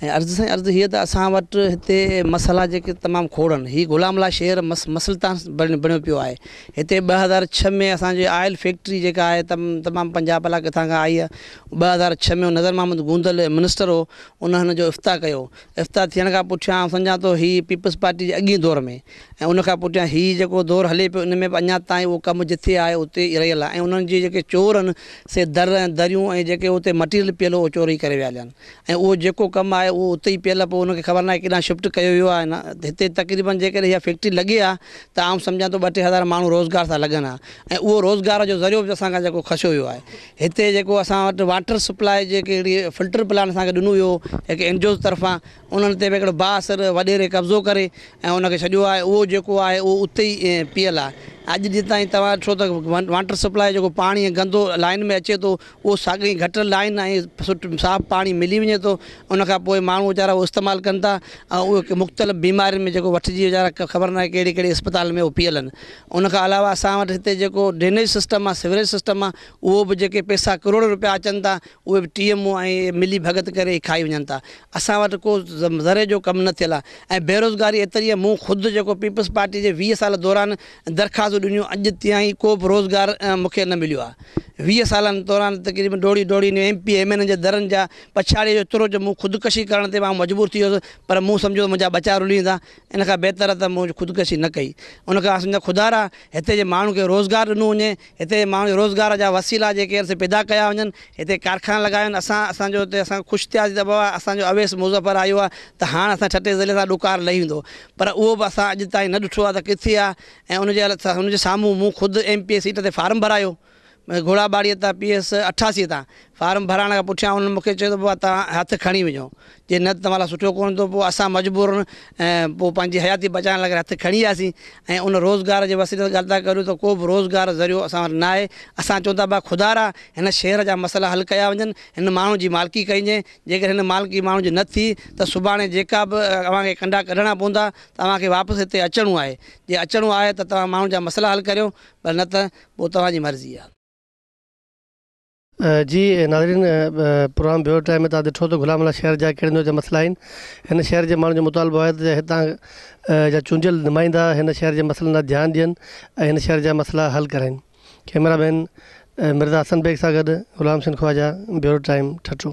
Speaker 5: ऐं अर्ज़ु हीअ त असां वटि हिते मसइला जेके तमामु खोड़ आहिनि। हीअ गुलामुल्ला शहर मसइलतान बणियो पियो आहे। हिते 2006 में असांजे आयल फैक्ट्री जेका आहे तमामु पंजाब भला किथां खां आई आहे। 2006 में नज़र महमूद गूंदल मिनिस्टर हो, उन जो इफ़्ताह कयो। इफ़्ताह थियण खां पुठियां सम्झां थो हीअ पीपल्स पार्टी जे अॻिए दौर में, ऐं उनखां पुठियां हीअ जेको दौर हले पियो इन में बि अञा ताईं उहो कमु जिथे आहे उते ई रहियल आहे। ऐं उन्हनि जी जेके चोर आहिनि से दरियूं ऐं जेके उते मटीरियल पियल उहो चोरी करे विया आहिनि। ऐं उहो जेको कमु आहे उहो उते ई पियल, पोइ उनखे ख़बर न आहे केॾांहुं शिफ्ट कयो वियो आहे। न हिते तक़रीबन जेकॾहिं इहा फैक्ट्री लॻे आहे त आउं सम्झां थो 2-3 हज़ार माण्हू रोज़गार सां लॻनि हा, ऐं उहो रोज़गार जो ज़रियो बि असांखां जेको खसियो वियो आहे। हिते जेको असां वटि वाटर सप्लाई जेके हिकिड़ी फिल्टर प्लान असांखे ॾिनो वियो जेके एनजीओ तरफ़ां, उन्हनि ते बि हिकिड़ो बाअसर वॾेरे कब्ज़ो करे ऐं उनखे छॾियो आहे। उहो जेको आहे उहो उते ई पियल आहे। अॼु ॾींहं ताईं तव्हां ॾिठो त वाटर सप्लाई जेको पाणी गंदो लाइन में अचे थो, उहो साॻी घटि लाइन ऐं साफ़ु पाणी मिली वञे थो। उनखां पोइ माण्हू वीचारा उहो इस्तेमालु कनि था ऐं उहे मुख़्तलिफ़ बीमारियुनि में जेको वठिजी वीचारा ख़बर न आहे कहिड़ी कहिड़ी अस्पताल में उहो पियल आहिनि। उनखां अलावा असां वटि हिते जेको ड्रेनेज सिस्टम आहे, सिवरेज सिस्टम आहे, उहो बि जेके पैसा करोड़ रुपया अचनि था उहे बि TMO ऐं मिली भगत करे खाई वञनि था। असां वटि को ज़रे जो कमु न थियल आहे। ऐं बेरोज़गारी एतिरी आहे, मूं ख़ुदि जेको पीपल्स पार्टी जे 20 साल दौरान दरख़्वास्त
Speaker 10: ॾिनियूं अॼु ताईं को बि रोज़गार मूंखे न मिलियो आहे। 20 सालनि दौरान तक़रीबन दौड़ी MP MN जे दरनि जा पछाड़ीअ जो तुरो जो मूं ख़ुदकशी करण ते मां मजबूर थी वियुसि, पर मूं सम्झो मुंहिंजा बचा रुली वेंदा, इन खां बहितर त मूं ख़ुदकशी न कई। उन खां सम्झा खुदारा हिते जे माण्हू खे रोज़गार ॾिनो वञे, हिते जे माण्हू रोज़गार जा वसीला जेके पैदा कया वञनि, हिते कारखाना लॻाया आहिनि। असांजो हिते असां ख़ुशि थियासीं त बाबा असांजो अवेस मुज़फ़र आयो आहे त हाणे असां छटे ज़िले सां ॾुकार लही वेंदो, पर उहो बि असां अॼु ताईं न ॾिठो आहे त किथे आहे। ऐं उनजे साम्हूं मूं ख़ुदि MP सीट ते फार्म भरायो, घोड़ाबाड़ीअ तां PS 88 तां फार्म भराइण खां पुठियां उन्हनि मूंखे चयो त बाबा तव्हां हथु खणी वञो, जे न तव्हां लाइ सुठो कोन थो। पोइ असां मजबूरन पोइ पंहिंजी हयाती बचाइण लाइ हथु खणी वियासीं ऐं उन रोज़गार जे वसीले ॻाल्हि था करियूं त को बि रोज़गार ज़रियो असां वटि न आहे। असां चऊं था खुदारा हिन शहर जा मसइला हल कया वञनि, हिन माण्हू जी मालिकी कइजे। जेकर हिन मालिकी माण्हू जी न थी त सुभाणे जेका बि तव्हांखे कंडा कढणा पवंदा, तव्हांखे वापसि हिते अचिणो आहे। जे अचिणो आहे त तव्हां माण्हू जा मसइला हल करियो, पर न त पोइ तव्हांजी मर्ज़ी आहे।
Speaker 1: जी नाज़रीन, प्रोग्राम ब्यूरो टाइम में तव्हां ॾिठो त गुलामला शहर जा कहिड़े जा मसइला आहिनि। हिन शहर जे माण्हुनि जो मुतालबो आहे त हितां जा चूंडियल नुमाइंदा हिन शहर जे मसइलनि लाइ ध्यानु ॾियनि ऐं हिन शहर जा मसइला हल कराइनि। कैमरामैन मिर्ज़ा हसन बेग सां गॾु गुलाम सिंह ख्वाजा, ब्यूरो टाइम, ठठो।